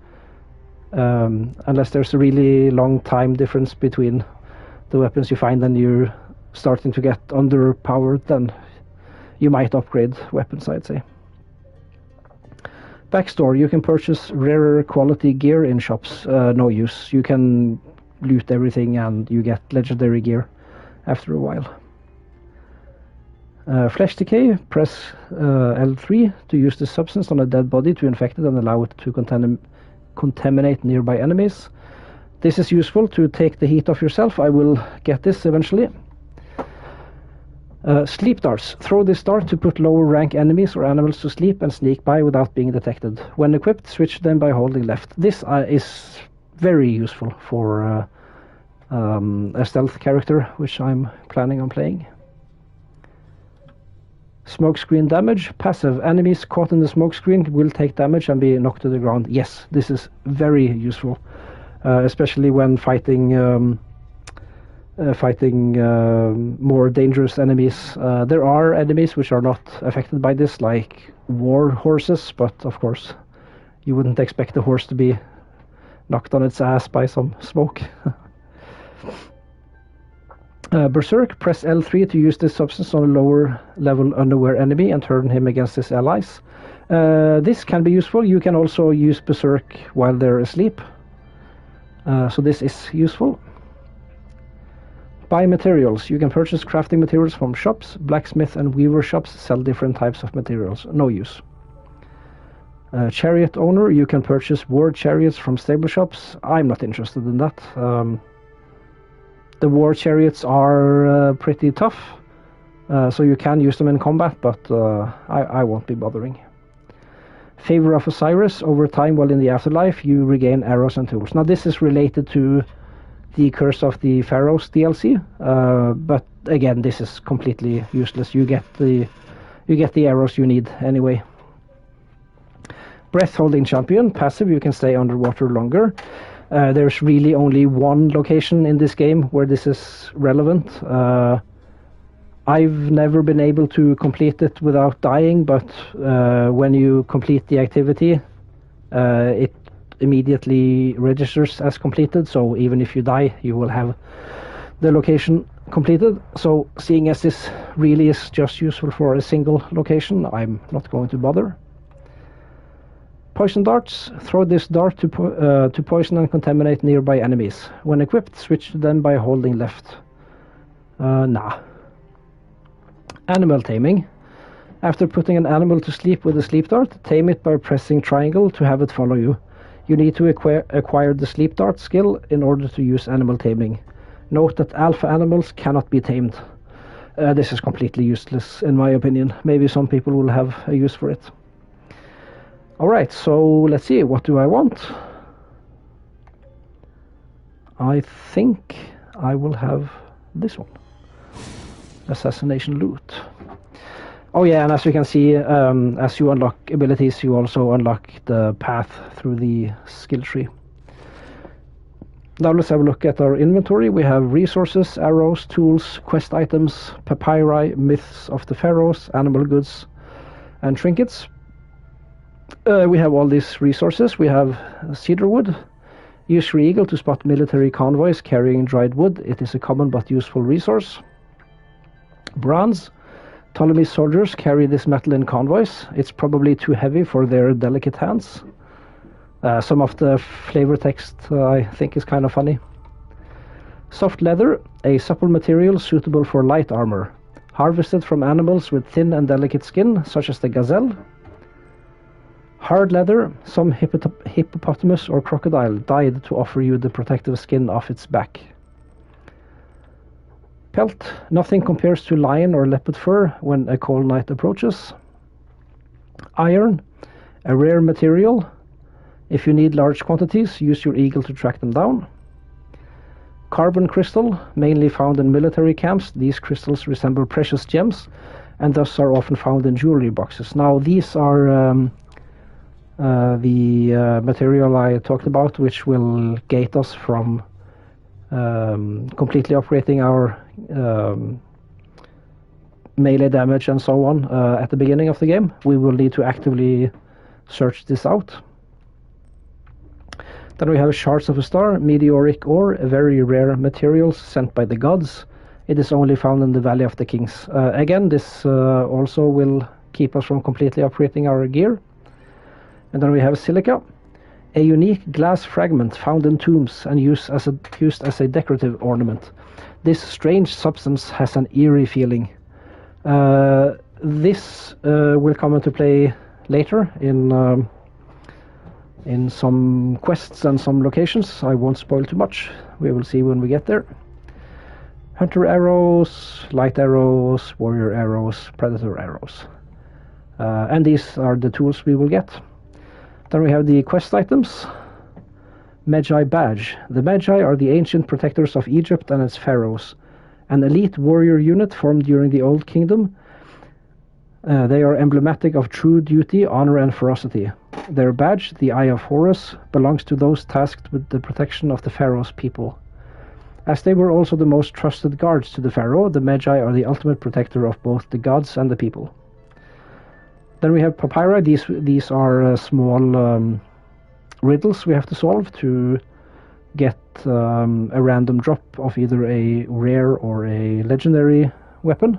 a really long time difference between the weapons you find and you're starting to get underpowered. Then you might upgrade weapons, I'd say. Backstore. You can purchase rarer quality gear in shops. No use. You can loot everything and you get legendary gear after a while. Flesh decay. Press L3 to use this substance on a dead body to infect it and allow it to contaminate nearby enemies. This is useful to take the heat off yourself. I will get this eventually. Sleep darts. Throw this dart to put lower rank enemies or animals to sleep and sneak by without being detected. When equipped, switch them by holding left. This is very useful for a stealth character, which I'm planning on playing. Smokescreen damage. Passive. Enemies caught in the smokescreen will take damage and be knocked to the ground. Yes, this is very useful, especially when fighting more dangerous enemies. There are enemies which are not affected by this, like war horses, but of course you wouldn't expect a horse to be knocked on its ass by some smoke. Berserk. Press L3 to use this substance on a lower level unaware enemy and turn him against his allies. This can be useful. You can also use Berserk while they're asleep, so this is useful. Buy materials. You can purchase crafting materials from shops. Blacksmith and weaver shops sell different types of materials. No use. Chariot owner. You can purchase war chariots from stable shops. I'm not interested in that. The war chariots are pretty tough, so you can use them in combat, but I won't be bothering. Favor of Osiris. Over time while in the afterlife, you regain arrows and tools. Now this is related to the Curse of the Pharaohs DLC, but again, this is completely useless. You get the arrows you need anyway. Breath holding champion. Passive. You can stay underwater longer. There's really only one location in this game where this is relevant. I've never been able to complete it without dying, but when you complete the activity, it immediately registers as completed, so even if you die, you will have the location completed. So seeing as this really is just useful for a single location, I'm not going to bother. Poison darts. Throw this dart to poison and contaminate nearby enemies. When equipped, switch to them by holding left. Nah. Animal taming. After putting an animal to sleep with a sleep dart, tame it by pressing triangle to have it follow you. You need to acquire the sleep dart skill in order to use animal taming. Note that alpha animals cannot be tamed. This is completely useless in my opinion. Maybe some people will have a use for it. Alright, so let's see, what do I want? I think I will have this one. Assassination loot. Oh yeah, and as you can see, as you unlock abilities, you also unlock the path through the skill tree. Now let's have a look at our inventory. We have resources, arrows, tools, quest items, papyri, myths of the pharaohs, animal goods, and trinkets. We have all these resources. We have cedar wood. Use your eagle to spot military convoys carrying dried wood. It is a common but useful resource. Bronze. Ptolemy's soldiers carry this metal in convoys. It's probably too heavy for their delicate hands. Some of the flavor text I think is kind of funny. Soft leather, a supple material suitable for light armor. Harvested from animals with thin and delicate skin, such as the gazelle. Hard leather, some hippopotamus or crocodile died to offer you the protective skin off its back. Pelt. Nothing compares to lion or leopard fur when a cold night approaches. Iron. A rare material. If you need large quantities, use your eagle to track them down. Carbon crystal, mainly found in military camps. These crystals resemble precious gems and thus are often found in jewelry boxes. Now these are the material I talked about, which will gate us from completely operating our melee damage and so on at the beginning of the game. We will need to actively search this out. Then we have Shards of a Star, meteoric ore, a very rare material sent by the gods. It is only found in the Valley of the Kings. Again, this also will keep us from completely operating our gear. And then we have Silica, a unique glass fragment found in tombs and used as a decorative ornament. This strange substance has an eerie feeling. This will come into play later in some quests and some locations. I won't spoil too much. We will see when we get there. Hunter arrows, light arrows, warrior arrows, predator arrows. And these are the tools we will get. Then we have the quest items. Magi Badge. The Magi are the ancient protectors of Egypt and its pharaohs. An elite warrior unit formed during the Old Kingdom. They are emblematic of true duty, honor, and ferocity. Their badge, the Eye of Horus, belongs to those tasked with the protection of the Pharaoh's people. As they were also the most trusted guards to the Pharaoh, the Magi are the ultimate protector of both the gods and the people. Then we have Papyri. These are small riddles we have to solve to get a random drop of either a rare or a legendary weapon.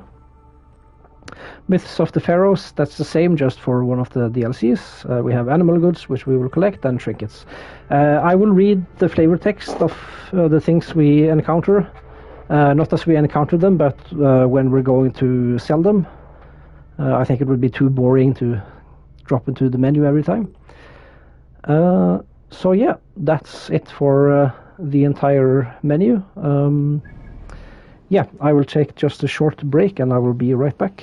Myths of the Pharaohs, that's the same, just for one of the DLCs. We have animal goods, which we will collect, and trinkets. I will read the flavor text of the things we encounter. Not as we encounter them, but when we're going to sell them. I think it would be too boring to drop into the menu every time. So yeah, that's it for the entire menu. Yeah, I will take just a short break and I will be right back.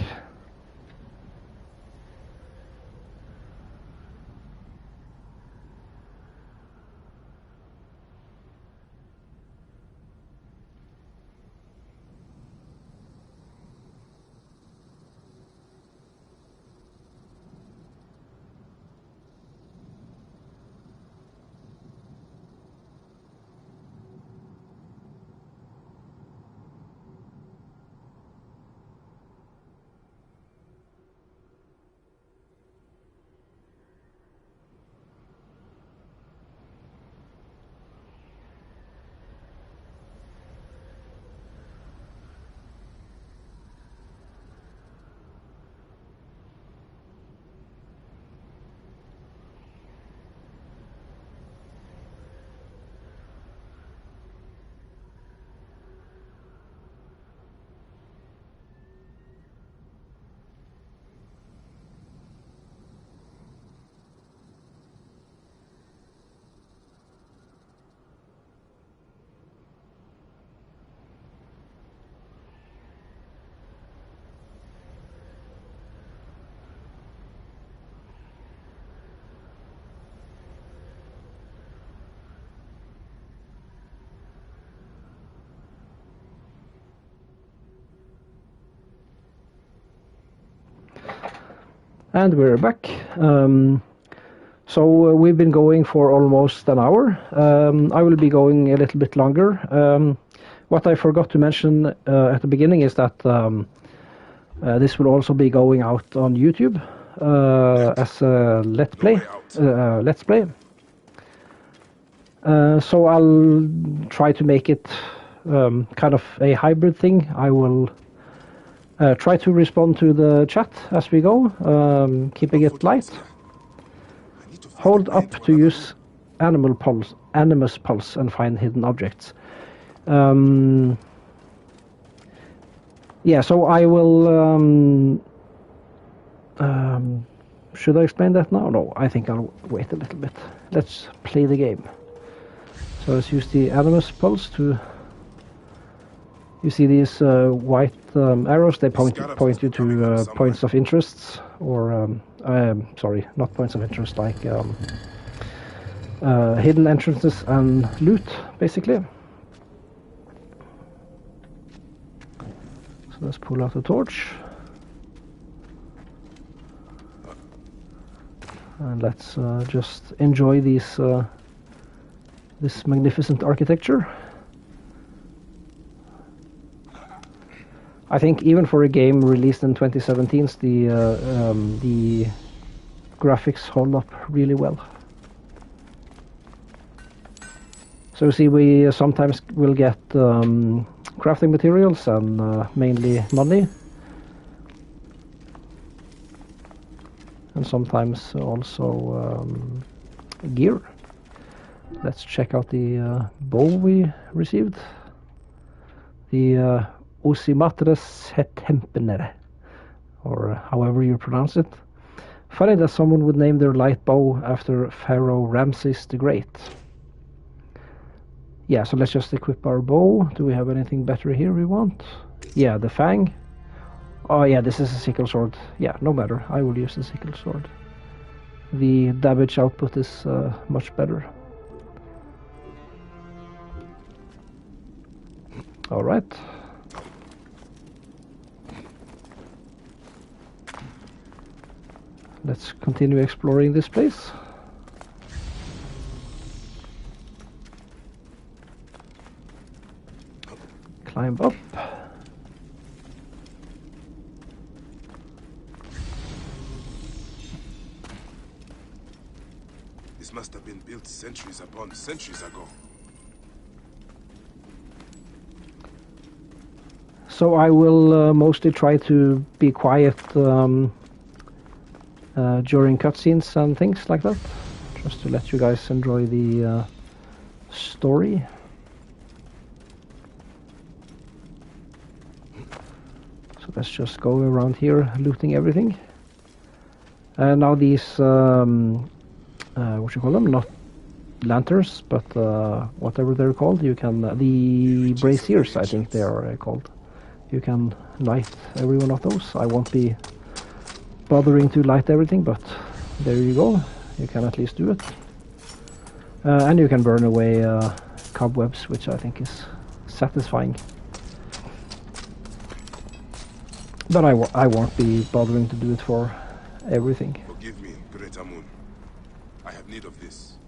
And we're back. So we've been going for almost an hour. I will be going a little bit longer. What I forgot to mention at the beginning is that this will also be going out on YouTube as a Let's Play. So I'll try to make it kind of a hybrid thing. I will try to respond to the chat as we go, keeping it light. Hold up to use Animus Pulse and find hidden objects. Yeah, so I will... should I explain that now? No, I think I'll wait a little bit. Let's play the game. So let's use the Animus Pulse to You see these white arrows, they point you to points of interest, or sorry, not points of interest, like hidden entrances and loot, basically. So let's pull out the torch. And let's just enjoy these this magnificent architecture. I think even for a game released in 2017, the graphics hold up really well. So you see, we sometimes will get crafting materials and mainly money, and sometimes also gear. Let's check out the bow we received. The Osimatres Hetempenere, or however you pronounce it. Funny that someone would name their light bow after Pharaoh Ramses the Great. Yeah, so let's just equip our bow. Do we have anything better here we want? Yeah, the fang. Oh yeah, this is a sickle sword. Yeah, no matter. I will use the sickle sword. The damage output is much better. Alright. Let's continue exploring this place. Climb up. This must have been built centuries upon centuries ago. So I will mostly try to be quiet during cutscenes and things like that, just to let you guys enjoy the story. So let's just go around here looting everything. Now these, what you call them? Not lanterns, but whatever they're called. You can, the braziers, I think they are called. You can light every one of those. I won't be bothering to light everything, but there you go. You can at least do it. And you can burn away cobwebs, which I think is satisfying. But I won't be bothering to do it for everything. Forgive me, Great Amun. I have need of this.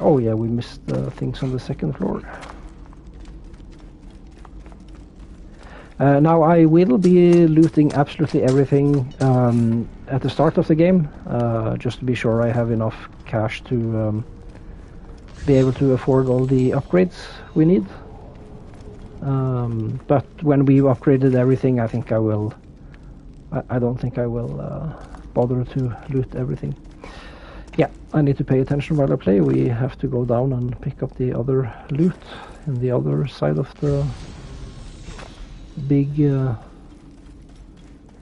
Oh yeah, we missed things on the second floor. Now I will be looting absolutely everything at the start of the game, just to be sure I have enough cash to be able to afford all the upgrades we need. But when we've upgraded everything, I think I will. I don't think I will bother to loot everything. Yeah, I need to pay attention while I play. We have to go down and pick up the other loot in the other side of the big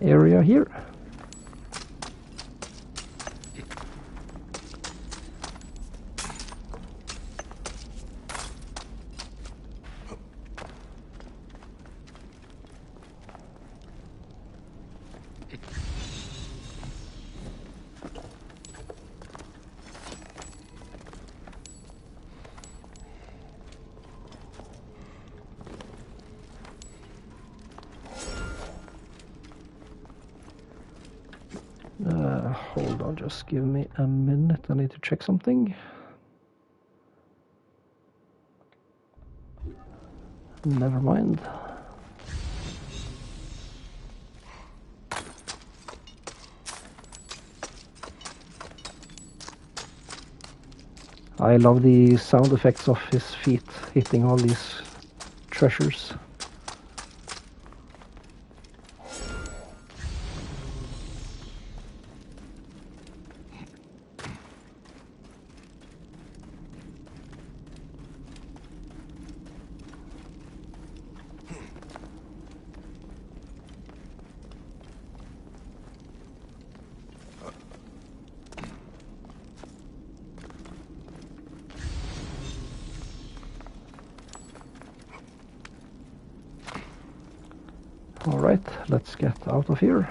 area here. Hold on, just give me a minute. I need to check something. Never mind. I love the sound effects of his feet hitting all these treasures. Alright, let's get out of here.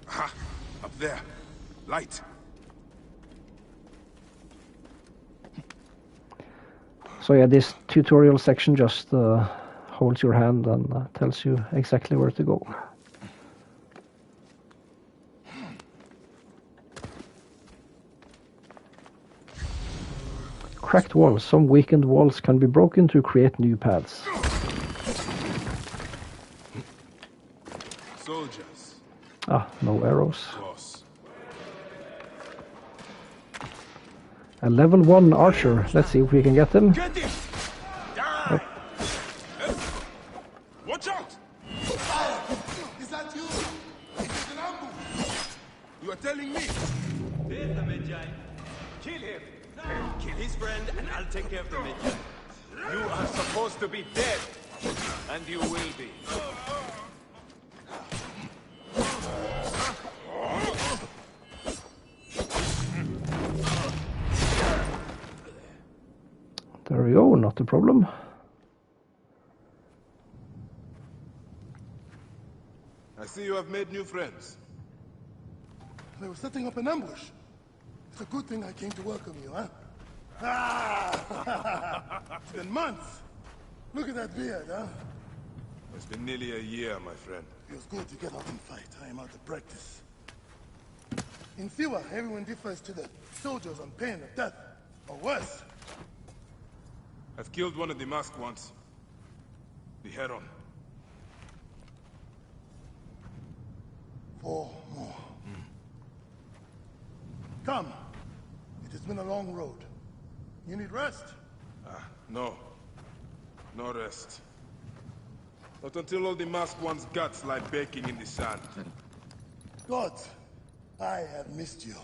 Aha! Up there. Light. So yeah, this tutorial section just holds your hand and tells you exactly where to go. Cracked walls. Some weakened walls can be broken to create new paths. Soldiers. Ah, no arrows. Boss. A level 1 archer. Let's see if we can get him. Get him! Die! Watch out! Is that you? It's an ambush. You are telling me? Here's the Medjay. Kill him. Kill his friend, and I'll take care of the Medjay. You are supposed to be dead, and you will be. There we go, not a problem. I see you have made new friends. They were setting up an ambush. It's a good thing I came to welcome you, huh? Ah! It's been months. Look at that beard, huh? It's been nearly a year, my friend. Feels good to get out and fight. I am out of practice. In Siwa, everyone defers to the soldiers on pain of death, or worse. I've killed one of the masked ones. The Heron. 4 more. Come. It has been a long road. You need rest? No. No rest. Not until all the masked ones' guts lie baking in the sand. God, I have missed you.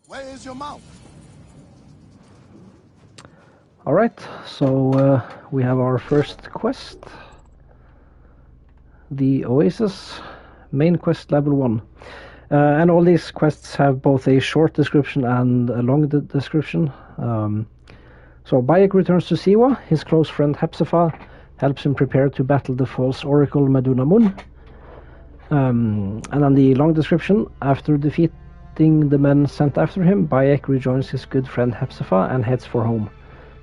Where is your mount? Alright, so we have our first quest. The Oasis, main quest level 1. And all these quests have both a short description and a long description. So Bayek returns to Siwa. His close friend Hepzibah helps him prepare to battle the false oracle Meduna Mun. And then the long description: after defeating the men sent after him, Bayek rejoins his good friend Hepzibah and heads for home.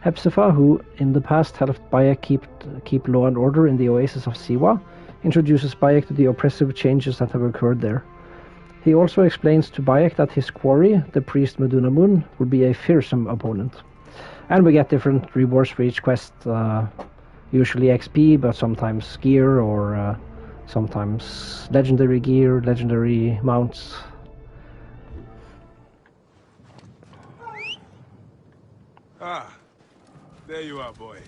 Hepzibah, who in the past helped Bayek keep law and order in the Oasis of Siwa, introduces Bayek to the oppressive changes that have occurred there. He also explains to Bayek that his quarry, the priest Meduna Mun, will be a fearsome opponent. And we get different rewards for each quest, usually XP, but sometimes gear, or sometimes legendary gear, legendary mounts. Ah, there you are, boy.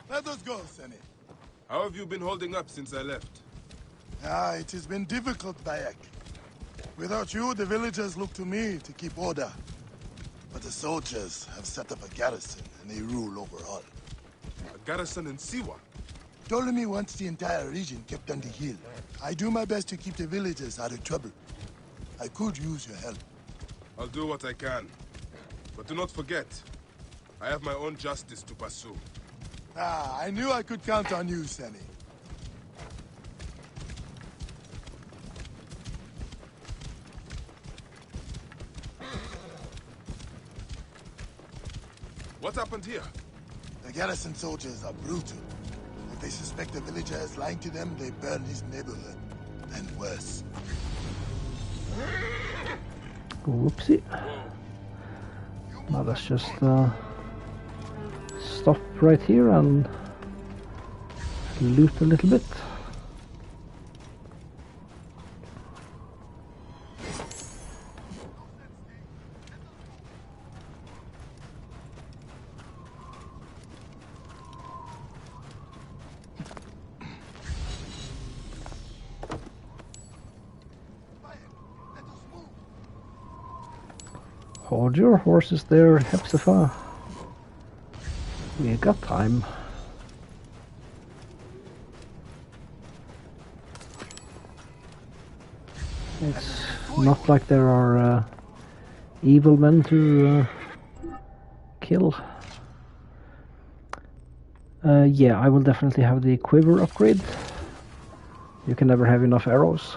Let us go, Seni. How have you been holding up since I left? It has been difficult, Bayek. Without you, the villagers look to me to keep order. But the soldiers have set up a garrison, and they rule over all. A garrison in Siwa? Ptolemy wants the entire region kept on the hill. I do my best to keep the villagers out of trouble. I could use your help. I'll do what I can. But do not forget, I have my own justice to pursue. I knew I could count on you, Seni. What happened here? The garrison soldiers are brutal. If they suspect a villager is lying to them, they burn his neighborhood. And worse. Whoopsie. Now let's just stop right here and loot a little bit. Hold your horses there, Hepzibah. We got time. It's not like there are evil men to kill. Yeah, I will definitely have the quiver upgrade. You can never have enough arrows.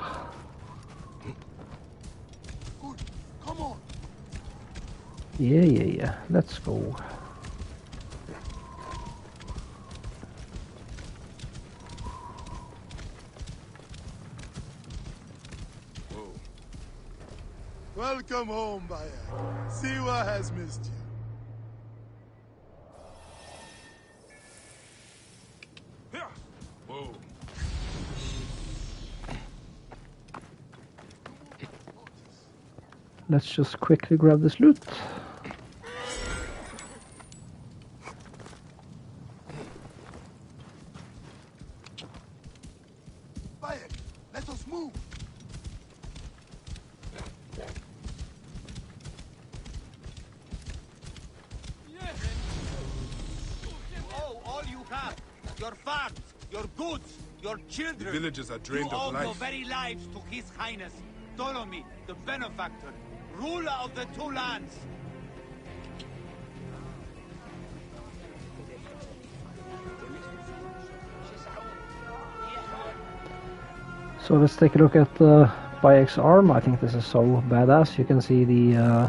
Good. Come on. Yeah. Let's go. Whoa. Welcome home, Bayek. Siwa has missed you. Whoa. Let's just quickly grab this loot. Bayek, let us move. Oh, all you have, your farms, your goods, your children. The villagers are drained you of owe life. your very lives to His Highness, Ptolemy, the benefactor, ruler of the two lands. So let's take a look at Bayek's arm. I think this is so badass. You can see the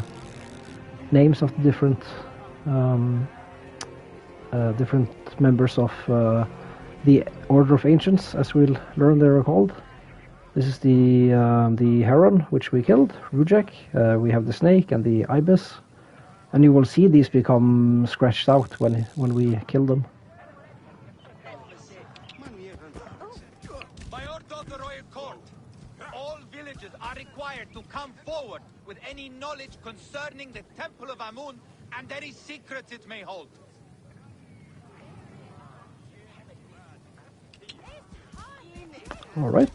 names of the different members of the Order of Ancients, as we'll learn they're called. This is the heron, which we killed, Rujek. We have the snake and the ibis, and you will see these become scratched out when we kill them. By order of the royal court, all villagers are required to come forward with any knowledge concerning the Temple of Amun and any secrets it may hold. All right.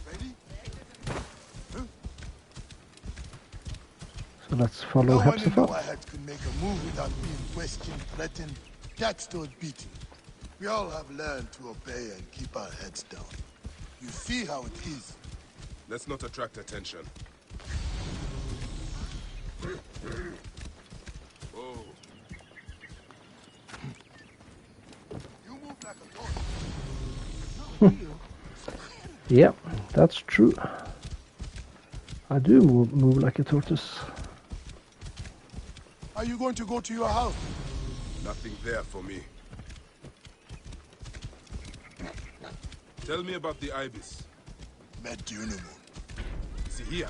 Ready? So let's follow No one in the Hepzibah. Wahat could make a move without being questioned, threatened, taxed, or beaten. We all have learned to obey and keep our heads down. You see how it is. Let's not attract attention. Whoa. You move like a torch. Yeah, that's true. I do move like a tortoise. Are you going to go to your house? Nothing there for me. Tell me about the ibis. Medunamun. Is he here?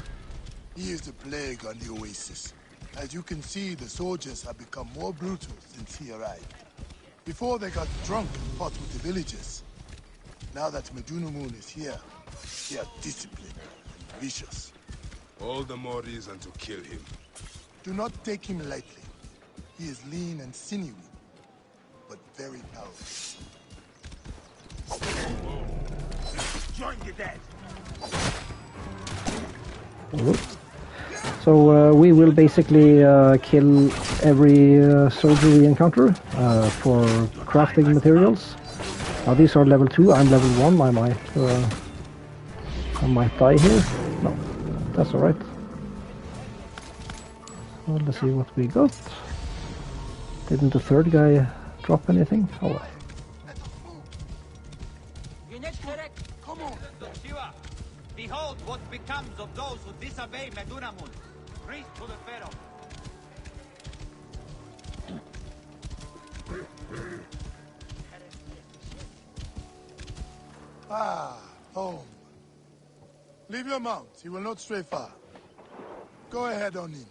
He is the plague on the oasis. As you can see, the soldiers have become more brutal since he arrived. Before they got drunk and fought with the villagers. Now that Medunamun is here, they are disciplined and vicious. All the more reason to kill him. Do not take him lightly. He is lean and sinewy, but very powerful. Join the dead. So we will basically kill every soldier we encounter for crafting materials. Now these are level 2, I'm level 1, I might die here. No, that's alright. Well, let's see what we got. Didn't the third guy drop anything? Oh well. Come on! Shiva, behold what becomes of those who disobey Medunamun, priest to the Pharaoh. Ah, home. Leave your mount. He will not stray far. Go ahead on in.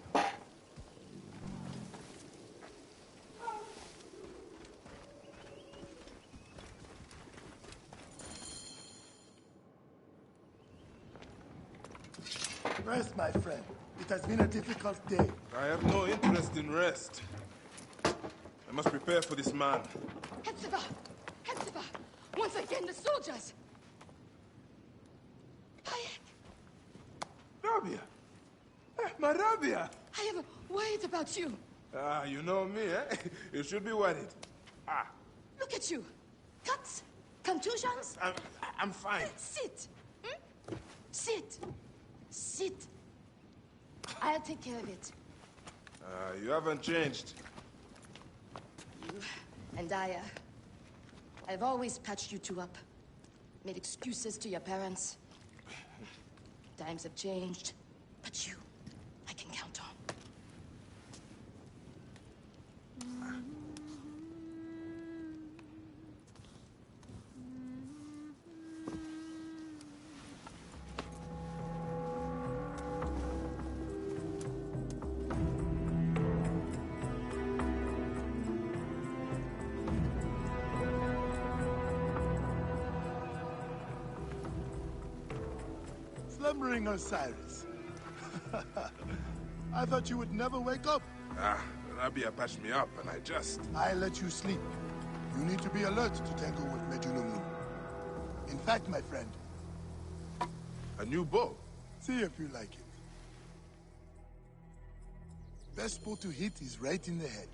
Rest, my friend. It has been a difficult day. I have no interest in rest. I must prepare for this man. Hepzibah! Hepzibah! Once again, the soldiers! Bayek! Rabia! My Rabia! I am worried about you. Ah, you know me, eh? You should be worried. Ah, Look at you. Cuts? Contusions? I'm fine. Sit. Hmm? Sit. Sit. I'll take care of it. You haven't changed. And I've always patched you two up. Made excuses to your parents. Times have changed, but you, I can count on. Slumbering Osiris. I thought you would never wake up. Rabia patched me up, and I let you sleep. You need to be alert to tangle with Medunamun. In fact, my friend, a new bow. see if you like it. Best bow to hit is right in the head.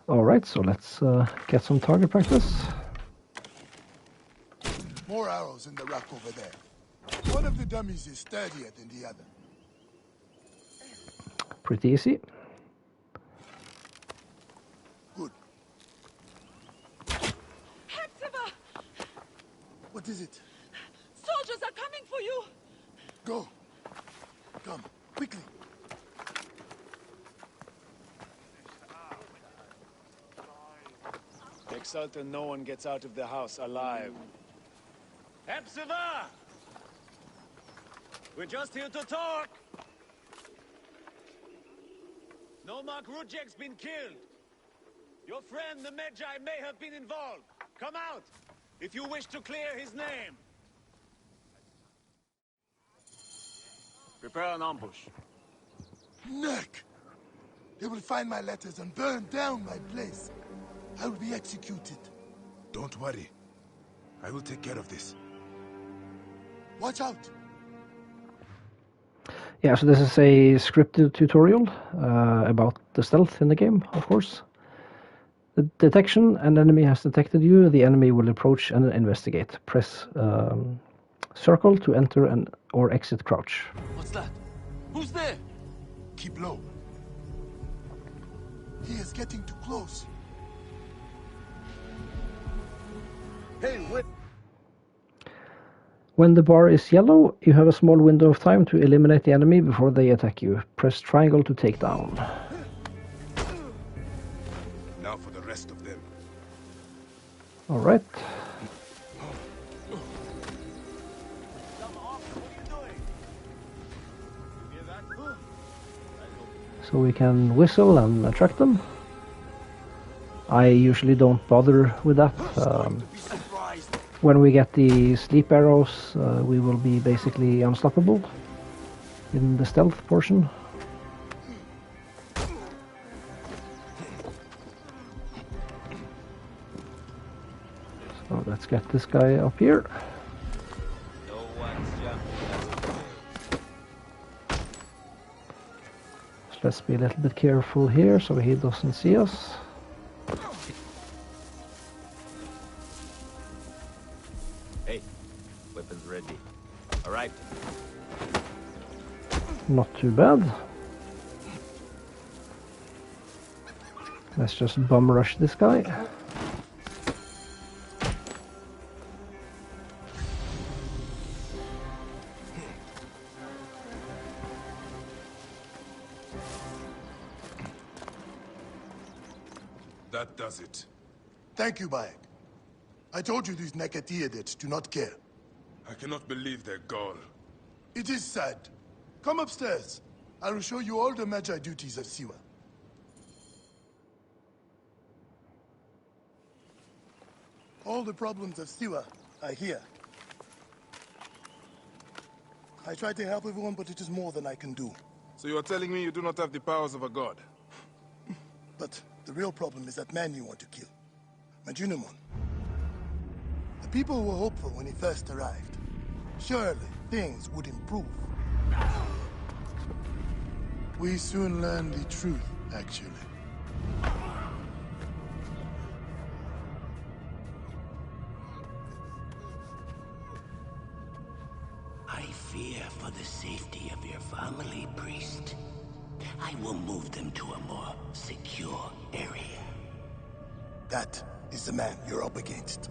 Alright, so let's get some target practice. More arrows in the rack over there. One of the dummies is sturdier than the other. Pretty easy. Good. Hepzibah! What is it? Soldiers are coming for you! Go. Come, quickly. Exult and no one gets out of the house alive. Hepzibah! We're just here to talk! Nomarch Rudjek's been killed. Your friend, the Medjay, may have been involved. Come out, if you wish to clear his name. Prepare an ambush. Neck! They will find my letters and burn down my place. I will be executed. Don't worry. I will take care of this. Watch out! Yeah, so this is a scripted tutorial about the stealth in the game, of course. The detection: an enemy has detected you, the enemy will approach and investigate. Press circle to enter or exit crouch. What's that? Who's there? Keep low. He is getting too close. Hey, wait! When the bar is yellow, you have a small window of time to eliminate the enemy before they attack you. Press triangle to take down. Now for the rest of them. Alright. So we can whistle and attract them. I usually don't bother with that. When we get the sleep arrows, we will be basically unstoppable in the stealth portion. So let's get this guy up here. So let's be a little bit careful here so he doesn't see us. Hey, weapons ready. All right. Not too bad. Let's just bum rush this guy. That does it. Thank you, Bayek. I told you these Nekatiadids do not care. I cannot believe their gall. It is sad. Come upstairs. I will show you all the Magi duties of Siwa. All the problems of Siwa are here. I try to help everyone, but it is more than I can do. So you are telling me you do not have the powers of a god? But the real problem is that man you want to kill. Medunamun. The people were hopeful when he first arrived. Surely things would improve. We soon learned the truth, actually. I fear for the safety of your family, priest. I will move them to a more secure area. That is the man you're up against.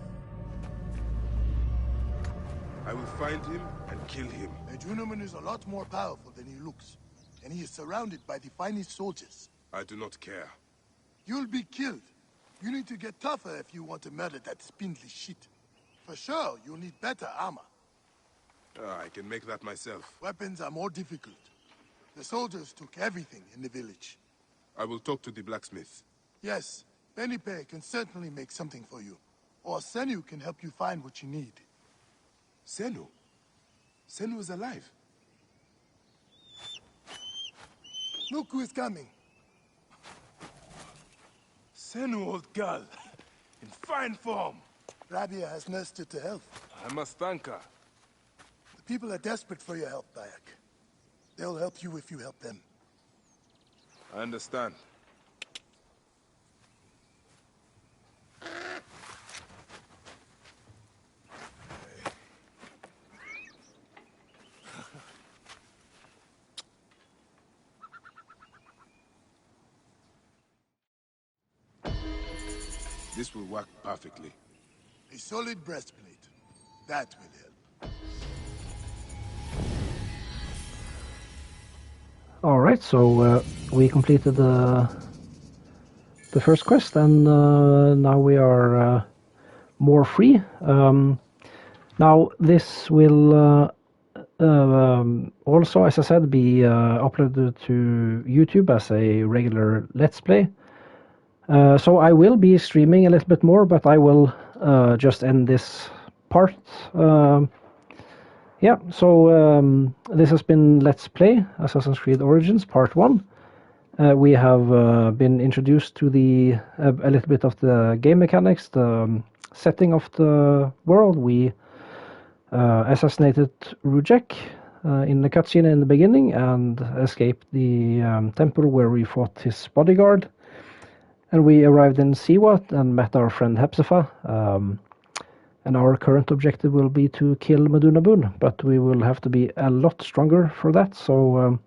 I will find him and kill him. Medunamun is a lot more powerful than he looks, and he is surrounded by the finest soldiers. I do not care. You'll be killed. You need to get tougher if you want to murder that spindly shit. For sure, you'll need better armor. I can make that myself. Weapons are more difficult. The soldiers took everything in the village. I will talk to the blacksmith. Yes, Benipe can certainly make something for you. Or Senu can help you find what you need. Senu? Senu is alive. Look who is coming. Senu, old girl. In fine form. Rabia has nursed her to health. I must thank her. The people are desperate for your help, Dayak. They'll help you if you help them. I understand. This will work perfectly. A solid breastplate. That will help. All right, so we completed the first quest, and now we are more free. Now this will also, as I said, be uploaded to YouTube as a regular Let's Play. So I will be streaming a little bit more, but I will just end this part. Yeah, so this has been Let's Play Assassin's Creed Origins Part 1. We have been introduced to a little bit of the game mechanics, the setting of the world. We assassinated Rujek in the cutscene in the beginning and escaped the temple where we fought his bodyguard. And we arrived in Siwat and met our friend Hepzibah. And our current objective will be to kill Medunabun, but we will have to be a lot stronger for that. So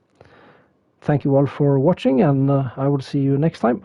thank you all for watching, and I will see you next time.